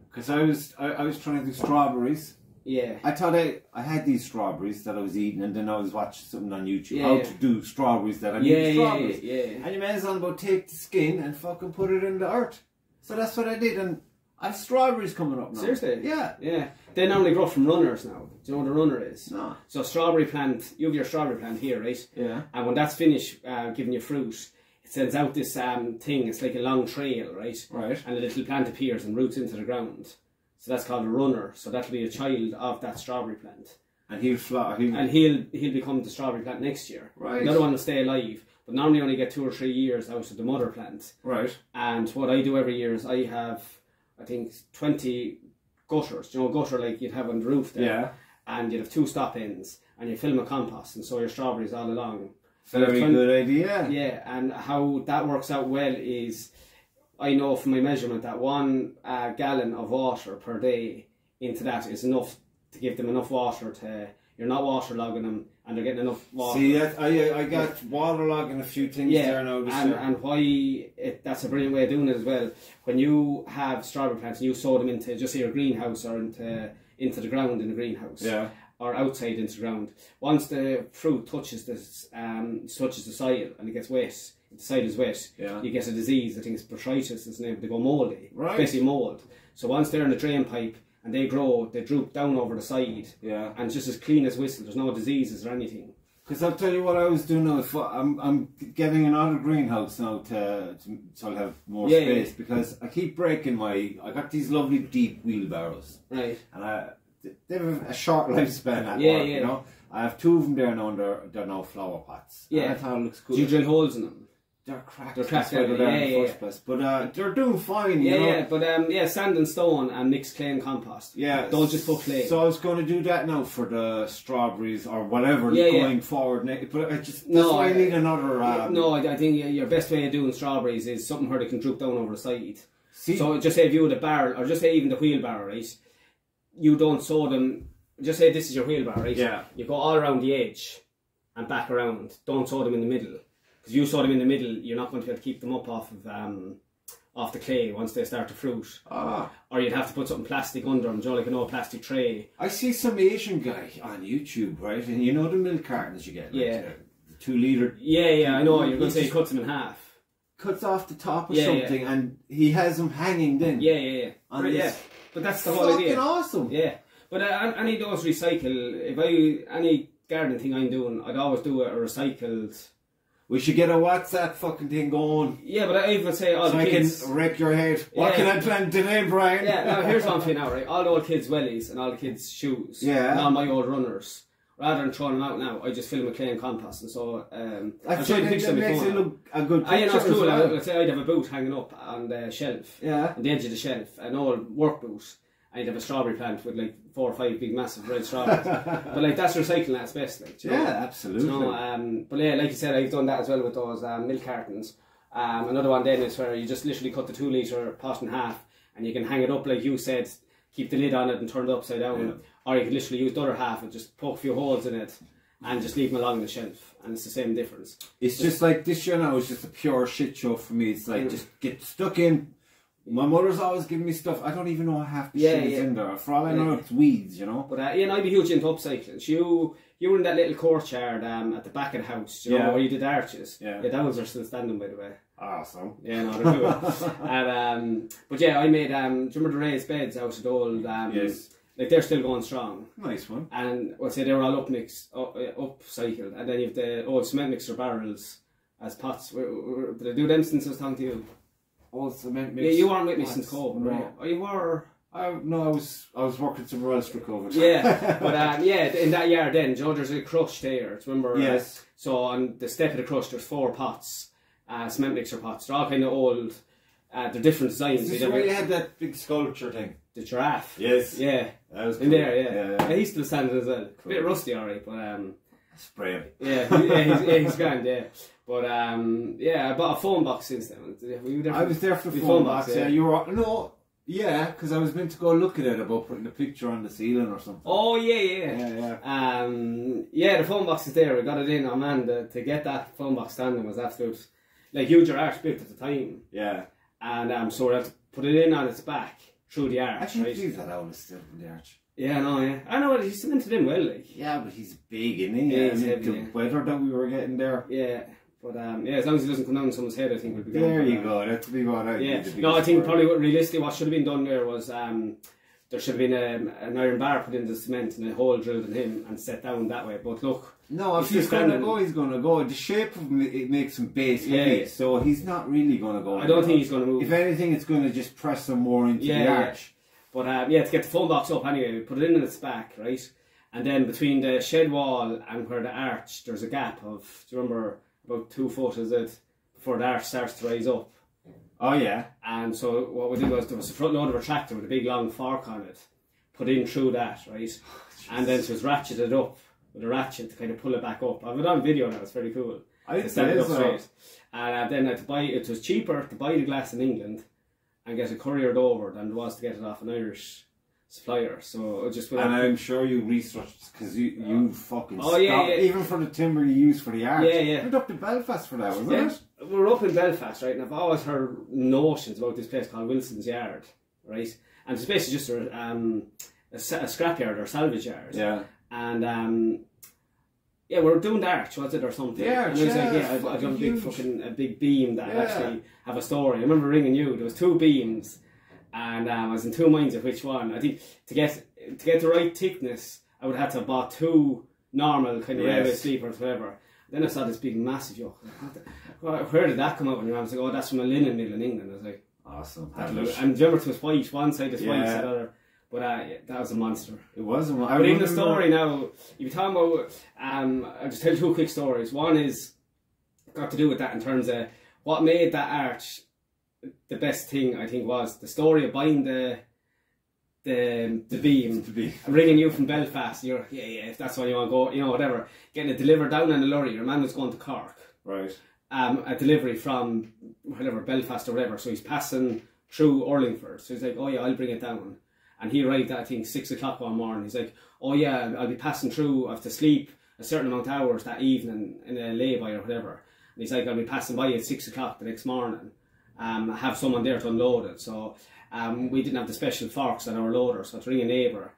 Because I was trying to do strawberries. Yeah. I thought I had these strawberries that I was eating, and then I was watching something on YouTube how to do strawberries that I need strawberries. And you may as well about take the skin and fucking put it in the earth. So that's what I did, and I have strawberries coming up now. Seriously? Yeah. Yeah. They normally grow from runners now. Do you know what a runner is? No. So strawberry plant, you have your strawberry plant here, right? Yeah. And when that's finished giving you fruit, it sends out this thing, it's like a long trail, right? Right. And a little plant appears and roots into the ground. So that's called a runner. So that'll be a child of that strawberry plant. And he'll flower. And he'll become the strawberry plant next year. Right. The other one will stay alive. But normally only get 2 or 3 years out of the mother plant. Right. And what I do every year is I have, I think, 20 gutters. Do you know a gutter like you'd have on the roof there? Yeah. And you'd have 2 stop ends. And you fill them with compost and sow your strawberries all along. Very good idea. Yeah, and how that works out well is, I know from my measurement that 1 gallon of water per day into that is enough to give them enough water to, you're not waterlogging them and they're getting enough water. See, I got waterlogging a few things there now this year. And why, that's a brilliant way of doing it as well. When you have strawberry plants and you sow them into just your greenhouse or into the ground in the greenhouse. Or outside into the ground. Once the fruit touches the soil and it gets wet, the soil is wet, you get a disease. I think it's botrytis, is the name. They go mouldy. Right. Basically mould. So once they're in the drain pipe and they grow, they droop down over the side. Yeah. And it's just as clean as whistle. There's no diseases or anything. Because I'll tell you what I was doing now. I'm getting another greenhouse now so I'll have more space because I keep breaking I got these lovely deep wheelbarrows. Right. And they have a short lifespan at work, you know. I have 2 of them there now. They're now flower pots. Yeah, and I thought it looks cool. Do you drill holes in them? They're cracked. They're cracked. In the first place. But they're doing fine. You know? But sand and stone and mixed clay and compost. Yeah, don't just put clay. So I was going to do that now for the strawberries or whatever going forward. But that's why I need another. I think your best way of doing strawberries is something where they can droop down over the side. See? So just say if you had a barrel, or just say even the wheelbarrow, right? You don't sow them. Just say this is your wheelbarrow, right? Yeah. You go all around the edge and back around. Don't sow them in the middle. Because you sow them in the middle, you're not going to be able to keep them up off the clay once they start to fruit. Or you'd have to put something plastic under them, like an old plastic tray. I see some Asian guy on YouTube, right? And you know the milk cartons you get? Like the 2 litre. Yeah, I know. You're going to say he cuts them in half. Cuts off the top of something and he has them hanging then. Yeah. But that's the whole idea. Fucking awesome. Yeah. But any of those recycle, any gardening thing I'm doing, I'd always do a recycled. We should get a WhatsApp fucking thing going. Yeah, but I would say all the kids... I can wreck your head. What can I plant today, Brian? Yeah, now here's one for you now, right? All the old kids' wellies and all the kids' shoes. Yeah. And all my old runners. Rather than throwing them out now, I just fill them with clay and compost. And so, I try to picture them. Makes it look a good picture. Yeah, that's cool. Let's say I'd have a boot hanging up on the shelf. Yeah. On the edge of the shelf. An old work boot. And you'd have a strawberry plant with like 4 or 5 big massive red strawberries. But like that's recycling at its best. Like, yeah, absolutely. You know, but yeah, like you said, I've done that as well with those milk cartons. Another one then is where you just literally cut the 2 litre pot in half and you can hang it up like you said, keep the lid on it and turn it upside down. Yeah. Or you can literally use the other half and just poke a few holes in it and just leave them along the shelf. And it's the same difference. It's just like this year now is just a pure shit show for me. It's like just get stuck in. My mother's always giving me stuff. I don't even know half the shit is in there. For all I know, it's weeds, you know. But I'd be huge into upcycling. You were in that little courtyard at the back of the house, you know, where you did arches. Yeah, those are still standing, by the way. Awesome. Yeah, no, they're cool. And, but yeah, I made, do you remember the raised beds out of the old... yes. Like, they're still going strong. Nice one. And, I'd say they were all upcycled. And then you have the old cement mixer barrels as pots. Did I do them since I was talking to you? Oh, cement mix. Yeah, you weren't with me since COVID, right? No. Oh, you were? No, I was working somewhere else for COVID. Yeah, but in that yard then, you know, there's a crush there. Do you remember? Yes. So on the step of the crush, there's 4 pots, cement mixer pots. They're all kind of old. They're different designs. Is this where you had that big sculpture thing? The giraffe. Yes. Yeah. That was cool. In there, yeah. He's still standing as well. Cool. A bit rusty, alright, but spray him. Yeah, he's grand, yeah. But I bought a phone box since then. Were you there I was there for the phone box. Yeah, you were. Because I was meant to go look at it about putting a picture on the ceiling or something. Oh yeah. The phone box is there. I got it in. Oh man, to get that phone box standing was absolute, like, huge arch built at the time. Yeah. And so we had to put it in on its back through the arch. I can't believe that Owl is still in the arch. Yeah, I know. He's cemented in well, like. Yeah, but he's big, isn't he? Yeah, he's heavy, the weather that we were getting there. Yeah. But as long as it doesn't come down on someone's head, I think we'll be good. There you go. That's the one. I think probably realistically what should have been done there was there should have been an iron bar put in the cement and a hole drilled in him and set down that way. But look, no, if he's going to go, he's going to go. The shape of him, it makes him base heavy, so he's not really going to go. I don't think he's going to move. If anything, it's going to just press him more into the arch. But to get the phone box up anyway, we put it in its back, right? And then between the shed wall and where the arch, there's a gap of, do you remember, about 2 foot is it, before the arch starts to rise up. Oh yeah. And so what we did was there was a front load of a tractor with a big long fork on it, put in through that, right? And then it was ratcheted up with a ratchet to kind of pull it back up. I've it on video now, it's very cool. I stand it up straight. And then it was cheaper to buy the glass in England and get it couriered over than it was to get it off an Irish supplier. So just and I'm sure you researched because you fucking even for the timber you use for the arch. Yeah. Went up to Belfast for that, wasn't it? We're up in Belfast, right? And I've always heard notions about this place called Wilson's Yard, right? And it's basically just a scrapyard or salvage yard. Yeah. And we're doing the arch, was it, or something? Yeah, and I was like, I've done a big beam that actually have a story. I remember ringing you. There was 2 beams. And I was in 2 minds of which one. I think to get the right thickness, I would have had to have bought 2 normal kind of railway sleepers, whatever. Then I saw this big massive yoke. Where did that come out? And I was like, oh, that's from a linen mill in England. I was like, awesome. And remember, it was white. One side is white, the other But that was a monster. It was a monster. But even the story now, you're talking about, I'll just tell you 2 quick stories. One is got to do with that in terms of what made that arch the best thing, I think, was the story of buying the beam, ringing you from Belfast. You're if that's why you want to go, you know, whatever. Getting it delivered down in a lorry. Your man was going to Cork. Right. A delivery from whatever, Belfast or whatever. So he's passing through Urlingford. So he's like, oh yeah, I'll bring it down. And he arrived at, I think, 6 o'clock one morning. He's like, oh yeah, I'll be passing through. I have to sleep a certain amount of hours that evening in a lay-by or whatever. And he's like, I'll be passing by at 6 o'clock the next morning. I have someone there to unload it. So we didn't have the special forks on our loader, so to ring a neighbour,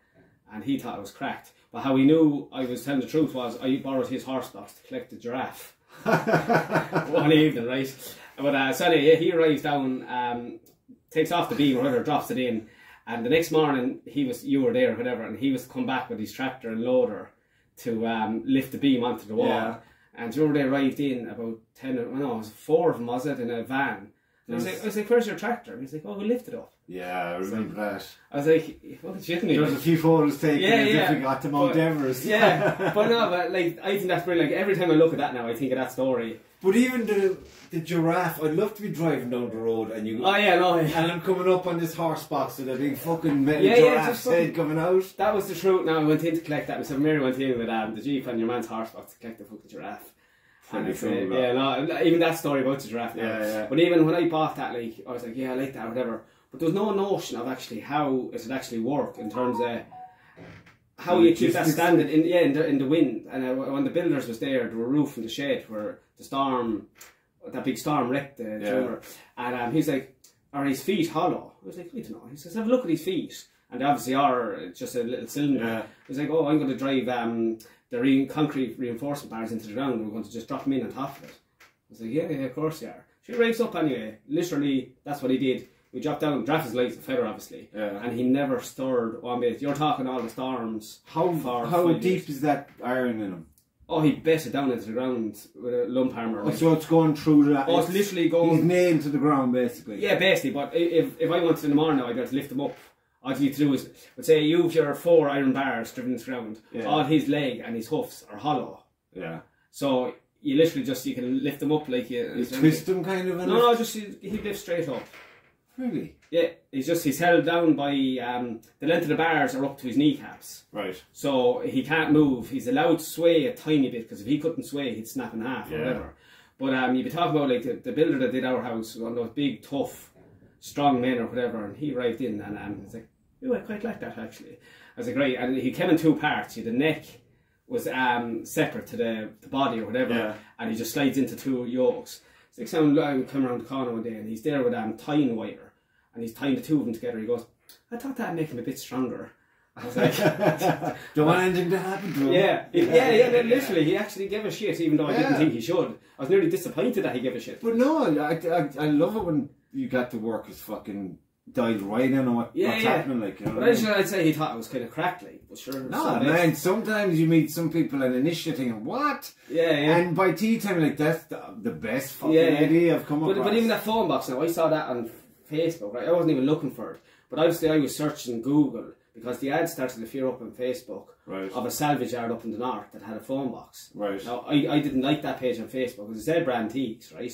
and he thought it was cracked. But how he knew I was telling the truth was I borrowed his horse box to collect the giraffe one evening, right? But so anyway, he arrives down, takes off the beam or whatever, drops it in, and the next morning you were there or whatever, and he was to come back with his tractor and loader to lift the beam onto the wall. Yeah. And you remember they arrived in about 4 of them, was it, in a van. And I was like, where's your tractor? And he's like, oh, we'll lift it up. Yeah, I remember that. I was like, what shit me? There was a few photos taken if we got to Mount Everest. Yeah, but like, I think that's brilliant. Like, every time I look at that now, I think of that story. But even the giraffe, I'd love to be driving down the road and you... Oh yeah, no. And I'm coming up on this horse box with a big fucking metal giraffe's head coming out. That was the truth. Now I went in to collect that. So Mary went in with the Jeep and your man's horse box to collect the fucking giraffe. Even that story about the giraffe now. Yeah. But even when I bought that, like, I was like, yeah, I like that or whatever. But there was no notion of actually how it would actually work in terms of how you keep that standing in the wind. And when the builders was there were roofing the shed where that big storm wrecked the timber. And he's like, are his feet hollow? I was like, I don't know. He says, have a look at his feet. And they obviously are just a little cylinder. Yeah. He's like, oh, I'm going to drive the concrete reinforcement bars into the ground and we're going to just drop them in on top of it. I was like, yeah, of course you are. She raised up anyway. Literally, that's what he did. We dropped down, draft his legs a feather obviously, and he never stirred one bit. You're talking all the storms. How deep is that iron in him? Oh, he bet it down into the ground with a lump hammer. Oh, so it's going through that. Oh, it's literally going. He's nailed to the ground basically. Yeah, basically. But if I wanted in the morning now, I'd have to lift him up. All you need to do is, let's say you have your 4 iron bars driven into the ground. Yeah. All his leg and his hoofs are hollow. Yeah. So you literally you can lift them up like you twist them kind of. No, just he lifts straight up. Really? Yeah, he's held down by the length of the bars are up to his kneecaps. Right. So he can't move. He's allowed to sway a tiny bit because if he couldn't sway, he'd snap in half or whatever. But you'd be talking about like the builder that did our house, one of those big, tough, strong men or whatever, and he arrived in and he's like, oh, I quite like that actually. I was like, right, and he came in 2 parts. The neck was separate to the body or whatever, and he just slides into 2 yokes. It's like someone come around the corner one day and he's there with tying wire. And he's tying the 2 of them together. He goes, I thought that'd make him a bit stronger. I was like, don't want anything to happen to him. Yeah, literally, he actually gave a shit, even though I didn't think he should. I was nearly disappointed that he gave a shit. But no, I love it when you got to work as fucking dialed right in on what's happening, like, you know. But I'd say he thought it was kind of cracked, like, but sure. No, man, sometimes you meet some people and initially thinking, what? Yeah. And by tea time, like, that's the best fucking idea I've come across. But even that phone box now, I saw that on Facebook, right? I wasn't even looking for it, but obviously I was searching Google because the ad started to appear up on Facebook of a salvage yard up in the north that had a phone box. Right. Now I didn't like that page on Facebook because it said Antiques, right?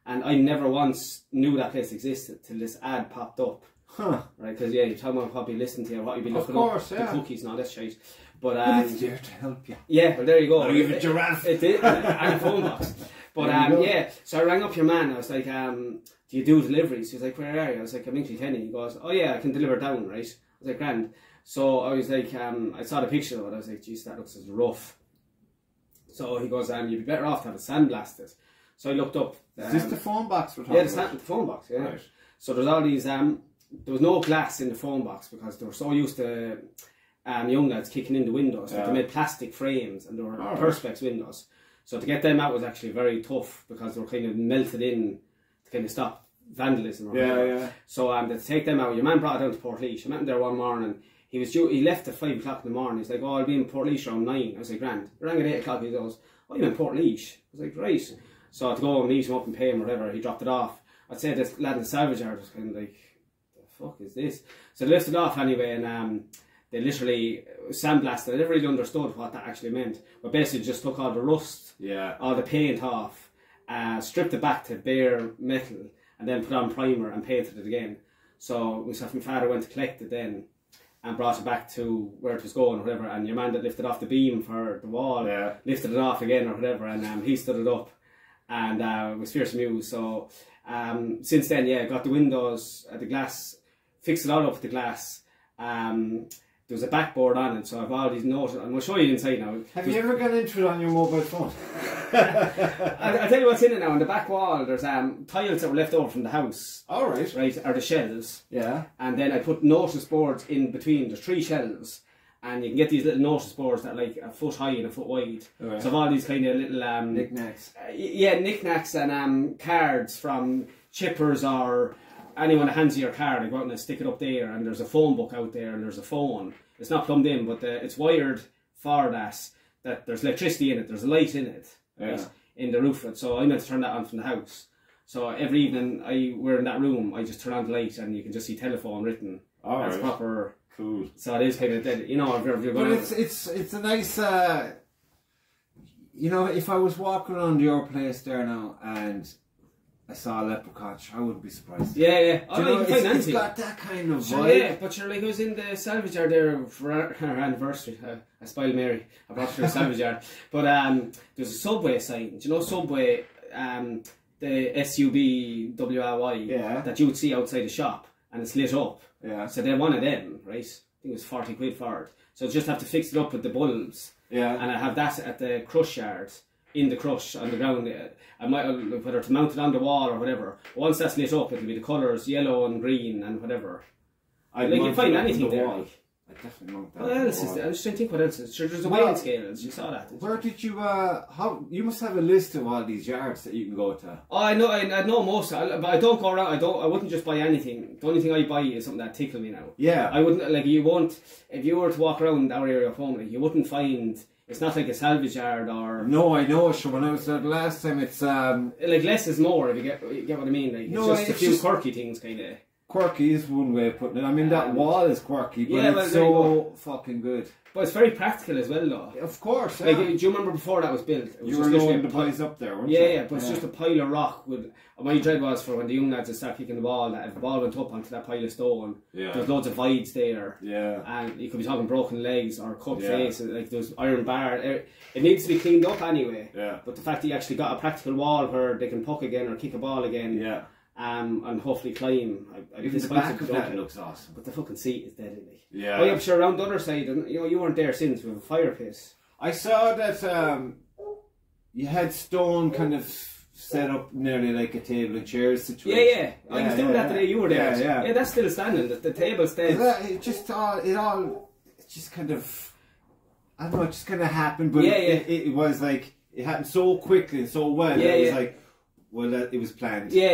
And I never once knew that place existed till this ad popped up. Huh. Right? Because you're talking about probably listening to what you'd be looking up, the cookies and all that shit. But it's there to help you. Yeah, well there you go. Or even a giraffe. It did, and a phone box. But so I rang up your man. I was like, do you do deliveries? He was like, where are you? I was like, I'm in Kilkenny. He goes, oh yeah, I can deliver down, right? I was like, grand. So I was like, I saw the picture of it. I was like, geez, that looks as rough. So he goes, you'd be better off to have it sandblasted. So I looked up. Is this the phone box we're talking about? The phone box, yeah. Right. So there's all these, there was no glass in the phone box because they were so used to young lads kicking in the windows. Like they made plastic frames and they were Perspex windows. So to get them out was actually very tough because they were kind of melted in to kind of stop vandalism. So to take them out, your man brought it down to Portlaoise. I met him there one morning. He left at 5 o'clock in the morning. He's like, oh, I'll be in Portlaoise around 9. I was like, grand. I rang at 8 o'clock. He goes, oh, you're in Portlaoise? I was like, right. So to go and meet him up and pay him or whatever, he dropped it off. I'd say this lad in the salvage yard was kind of like, fuck is this? So they lifted it off anyway, and they literally sandblasted. I never really understood what that actually meant, but basically just took all the rust, all the paint off, stripped it back to bare metal, and then put on primer and painted it again. So myself and my father went to collect it then, and brought it back to where it was going or whatever, and your man that lifted off the beam for the wall lifted it off again or whatever, and he stood it up, and it was fierce news. So since then, got the windows, the glass, fixed it all up with the glass. There was a backboard on it, so I've all these notes. I'm going to show you inside now. Have you ever gone into it on your mobile phone? I'll tell you what's in it now. On the back wall, there's tiles that were left over from the house. All right. Right, are the shelves. Yeah. And then I put notice boards in between. There's 3 shelves, and you can get these little notice boards that are like a foot high and a foot wide. Right. So I've all these kind of little knickknacks. Knickknacks and cards from chippers or anyone that hands you your card. I go out and I stick it up there, and there's a phone book out there, and there's a phone. It's not plumbed in, but it's wired for that there's electricity in it, there's a light in it, right, in the roof of it. So I meant to turn that on from the house. So every evening we're in that room, I just turn on the light and you can just see telephone written. That's proper. Cool. So it is kind of, you know, if you're going. But it's a nice, you know, if I was walking around your place there now and I saw a leprechaun, I wouldn't be surprised. Yeah. It's got that kind of vibe. Sure, yeah, but you're like, I was in the salvage yard there for our anniversary. I spoiled Mary. I brought her to the salvage yard. But there's a Subway sign. Do you know Subway, the SUBWRY, that you would see outside the shop, and it's lit up. Yeah. So they're one of them, right? I think it was 40 quid for it. So just have to fix it up with the bulbs. Yeah. And I have that at the crush yard. In the crush on the ground, I might, whether to mount it on the wall or whatever. Once that's lit up, it'll be the colours yellow and green and whatever. Like you can find anything there. I definitely mount that. What else is there? I'm just trying to think what else is. Sure, there's a weighing scales. You saw that. Where did you? How you must have a list of all these yards that you can go to. Oh, I know. I know most, but I don't go around. I wouldn't just buy anything. The only thing I buy is something that tickles me now. Yeah. I wouldn't like. You won't. If you were to walk around our area of home, like, you wouldn't find. It's not like a salvage yard or... No, I know. Sure, when I was there the last time, it's... like, less is more, if you get what I mean. Like, it's just a few quirky things, kind of. Quirky is one way of putting it. I mean, that wall is quirky, but it's so fucking good. But it's very practical as well, though. Of course, Like, do you remember before that was built? It was you were loading the piles up there, weren't you? Yeah, but it's just a pile of rock. My dread was for when the young lads would start kicking the ball, that if the ball went up onto that pile of stone, there's loads of voids there. Yeah. And you could be talking broken legs or cut face, like those iron bars. It needs to be cleaned up anyway. Yeah. But the fact that you actually got a practical wall where they can puck again or kick a ball again. Yeah. And hopefully climb. Even the back of that looks awesome. But the fucking seat is deadly. Yeah. Oh, yeah, but sure, around the other side, and you weren't there since with a fire pit. I saw that you had stone kind of set up nearly like a table and chairs situation. Yeah. I was doing that today. You were there. Yeah, that's still standing. The table stays. It just kind of, I don't know, it just kind of happened. But it was like it happened so quickly and so well. Yeah, it was like. Well, it was planned. Yeah.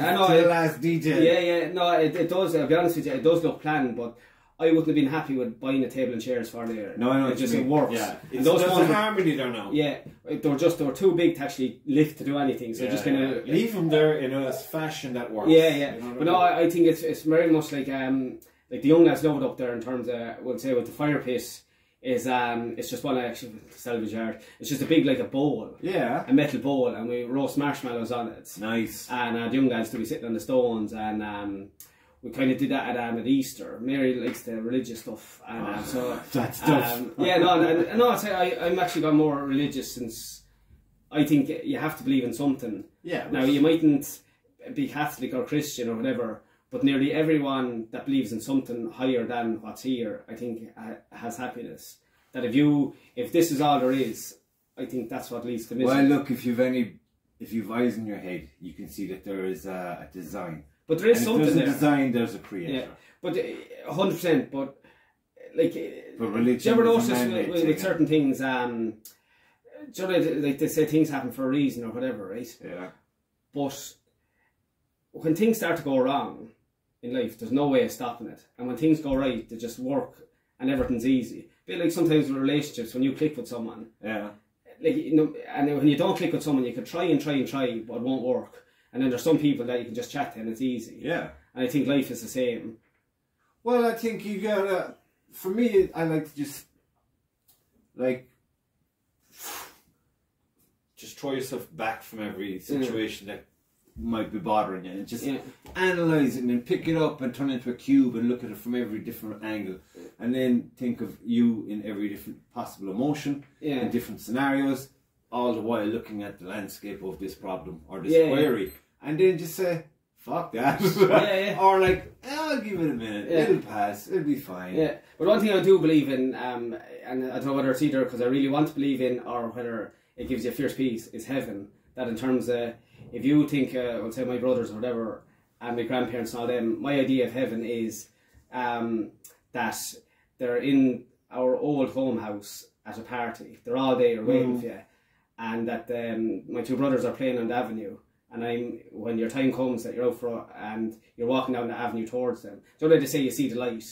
I know. The last DJ. Yeah. No, it does. I'll be honest with you, it does look planned, but I wouldn't have been happy with buying a table and chairs for there. No, I know. It works. Yeah. There's a harmony there now. Yeah, they were too big to actually lift to do anything. So just kind of leave them there in a fashion that works. Yeah. You know, but no, I think it's very much like the young lads love it up there in terms of, we'll say, with the fire pit. It's just one actually salvage yard. It's just a big, like a bowl, a metal bowl, and we roast marshmallows on it. Nice. And the young lads do be sitting on the stones, and we kind of did that at Easter. Mary likes the religious stuff, and so that stuff. I'm actually got more religious since I think you have to believe in something. Yeah. Now you mightn't be Catholic or Christian or whatever. But nearly everyone that believes in something higher than what's here, I think, has happiness. That if this is all there is, I think that's what leads to misery. Well, look, if you've eyes in your head, you can see that there is a design. But there is something there. If there's a design, there's a creator. Yeah, but 100%. But like, but religion, do you ever notice with certain things? Do you know, like they say things happen for a reason or whatever, right? Yeah. But when things start to go wrong in life, there's no way of stopping it. And when things go right, they just work and everything's easy. A bit like sometimes with relationships, when you click with someone. Yeah. Like, you know, and when you don't click with someone, you can try, but it won't work. And then there's some people that you can just chat to and it's easy. Yeah. And I think life is the same. Well, I think you gotta. For me, I like to just throw yourself back from every situation that might be bothering you, and just analyze it, and then pick it up and turn it into a cube and look at it from every different angle, and then think of you in every different possible emotion in different scenarios, all the while looking at the landscape of this problem or this query, and then just say, fuck that. Or like, I'll give it a minute, it'll pass, it'll be fine. Yeah, but one thing I do believe in, and I don't know whether it's either because I really want to believe in or whether it gives you a fierce peace, is heaven. That in terms of, if you think, well, say my brothers or whatever, and my grandparents and all them, my idea of heaven is that they're in our old home house at a party. They're all there waiting for you. And that my two brothers are playing on the avenue. And when your time comes that you're out for, and you're walking down the avenue towards them, don't they say you see the light?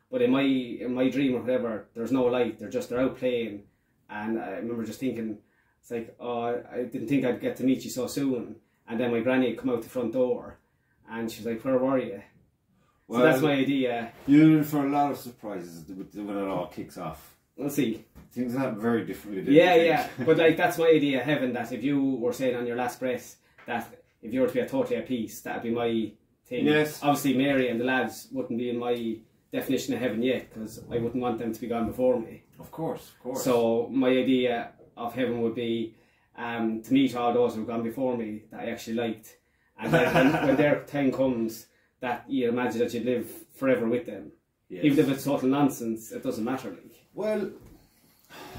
But in my dream or whatever, there's no light. They're out playing. And I remember just thinking, it's like, oh, I didn't think I'd get to meet you so soon. And then my granny had come out the front door, and she was like, where were you? Well, so that's my idea. You're in for a lot of surprises when it all kicks off. We'll see. Things happen very differently. Yeah. But like, that's my idea of heaven, that if you were saying on your last breath, that if you were to be totally at peace, that'd be my thing. Yes. Obviously, Mary and the lads wouldn't be in my definition of heaven yet, because I wouldn't want them to be gone before me. Of course. So my idea of heaven would be to meet all those who've gone before me that I actually liked, and then when their time comes, that you imagine that you'd live forever with them. Yes. Even if it's total nonsense, it doesn't matter. Like, well,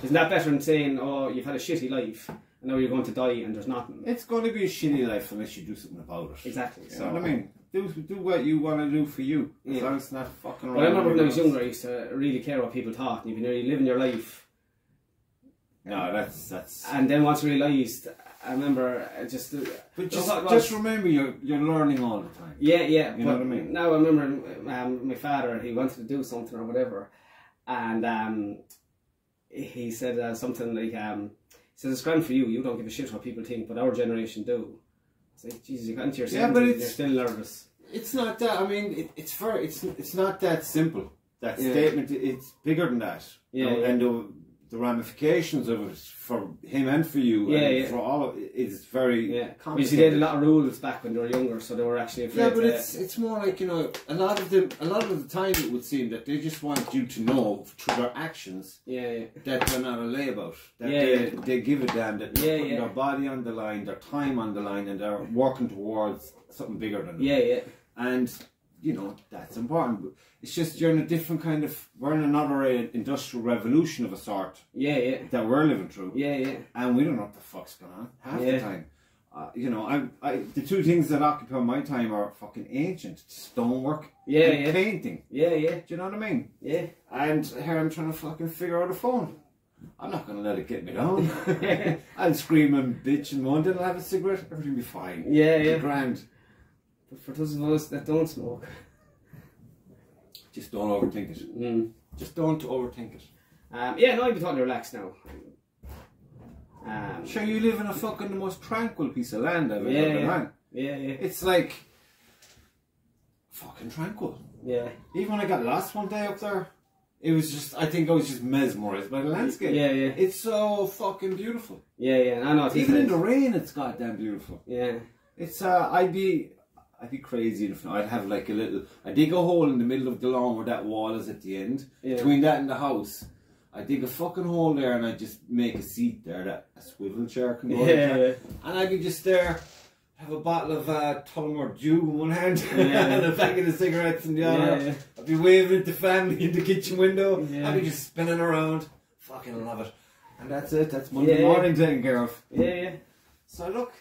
isn't that better than saying, oh, you've had a shitty life and now you're going to die and there's nothing? It's going to be a shitty life unless you do something about it. Exactly. You know what I mean? Do what you want to do for you. As long as it's not fucking right. Well, I remember when I was younger, I used to really care what people thought, and you've been really living your life. No, that's. And then once I realised, I remember just. But just remember, you're learning all the time. Yeah. You know what I mean? Now I remember my father. He wanted to do something or whatever, and he said something like, he says, "It's grand for you. You don't give a shit what people think, but our generation do." I was like, Jesus, you got into your 70s, but you're still nervous. It's not that. I mean, it's not that simple. That statement. It's bigger than that. And the ramifications of it for him and for you and for all of it is very complicated. You see, they had a lot of rules back when they were younger, so they were actually afraid. Yeah, but it's more like, you know, a lot of the time it would seem that they just want you to know through their actions that they're not a layabout. That they give a damn, that they're putting their body on the line, their time on the line, and they're working towards something bigger than them. And you know, that's important. It's just you're in a different kind of, we're in another industrial revolution of a sort. That we're living through. And we don't know what the fuck's going on half the time. You know, the two things that occupy my time are fucking ancient stonework and painting. Do you know what I mean? And here I'm trying to fucking figure out a phone. I'm not going to let it get me down. I'll scream and bitch and moan, then I'll have a cigarette, everything will be fine. Grand. But for those of us that don't smoke, just don't overthink it. Just don't overthink it. No, I'd be totally relaxed now. Sure, you live in a fucking the most tranquil piece of land I've ever been on. It's like fucking tranquil. Even when I got lost one day up there, it was just, I think I was just mesmerised by the landscape. It's so fucking beautiful. I know. Even in the rain, it's goddamn beautiful. It's I'd be crazy if I'd have like a little. I dig a hole in the middle of the lawn where that wall is at the end. Between that and the house, I dig a fucking hole there, and I just make a seat there that a swivel chair can go in. And I'd be just there, have a bottle of Tullamore Dew in one hand and a packet of cigarettes in the other. I'd be waving at the family in the kitchen window. I'd be just spinning around. Fucking love it. And that's it. That's Monday morning taken care of. So look.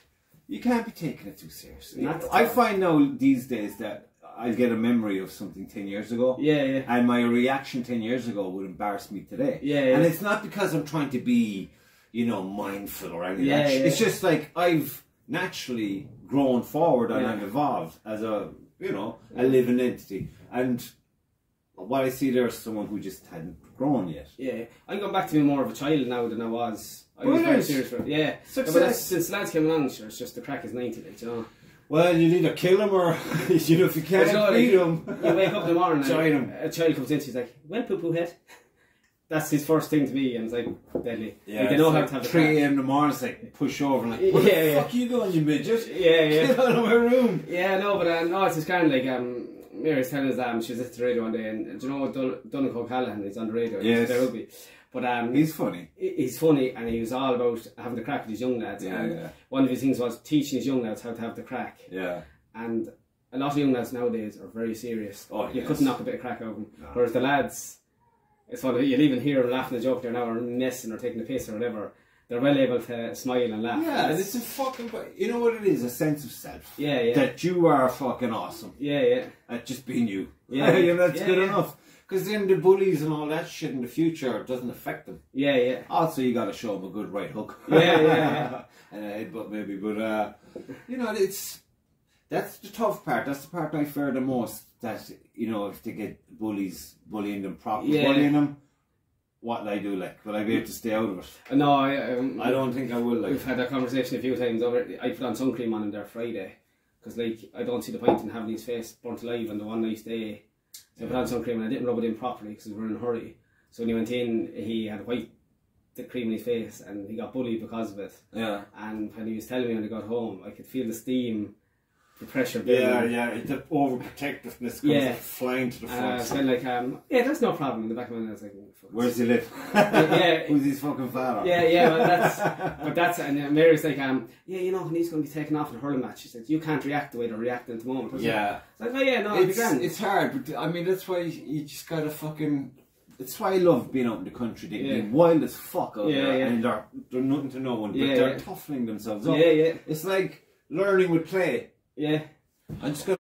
You can't be taking it too seriously. I find now these days that I get a memory of something 10 years ago. And my reaction 10 years ago would embarrass me today. And it's not because I'm trying to be, you know, mindful or anything. It's just like I've naturally grown forward and I've evolved as a, you know, a living entity. And what I see there is someone who just hadn't grown yet. I'm going back to being more of a child now than I was. I was very serious for it. But since lads came along, sure, it's just the crack is 90, like, you know. Well, you either kill him or you know, if you can't feed him. You wake up in the morning join him. A child comes in, she's like, well, poo-poo head. That's his first thing to me, and it's like, deadly. Yeah, like, they know how to have 3 a.m. in the morning, it's like, push over and like, where the fuck are you going, you midget? Get out of my room. Yeah, no, but no, it's just kind of like, Mary's telling us she was at the radio one day, and do you know Donegal Callahan, he's on the radio, yes. There will be. But he's funny. He's funny, and he was all about having the crack with his young lads. One of his things was teaching his young lads how to have the crack. Yeah. And a lot of young lads nowadays are very serious. Oh, you couldn't knock a bit of crack out of them. No. Whereas the lads, it's funny, you'll even hear them laughing a joke there now, or messing or taking a piss or whatever. They're well able to smile and laugh. Yeah, and it's a fucking, you know what it is? A sense of self. Yeah. That you are fucking awesome. Yeah. At just being you. Yeah. That's good enough. Because then the bullies and all that shit in the future doesn't affect them. Yeah. Also, you got to show them a good right hook. Yeah. And a headbutt maybe, but you know, that's the tough part. That's the part I fear the most. That, you know, if they get bullying them properly, bullying them, what will I do? Like, will I be able to stay out of it? No, I don't think I will. Like, we've had that conversation a few times over. I put on sun cream on him there Friday because, like, I don't see the point in having his face burnt alive on the one nice day. So I put on sun cream and I didn't rub it in properly because we were in a hurry. So when he went in, he had the cream in his face and he got bullied because of it. Yeah. And when he was telling me when he got home, I could feel the steam, the pressure building. Yeah. The overprotectiveness comes flying to the front. It's kind of like, that's no problem. In the back of my mind, I was like, where's he live? Who's his fucking father? But that's and Mary's like, you know, when he's going to be taken off in a hurling match, she said, you can't react the way they're reacting at the moment. It's like, it's hard, but I mean, that's why you just gotta fucking. It's why I love being out in the country. They're being wild as fuck out there, and they're nothing to no one, but they're toughening themselves up. It's like learning with play. Yeah. I'm just gonna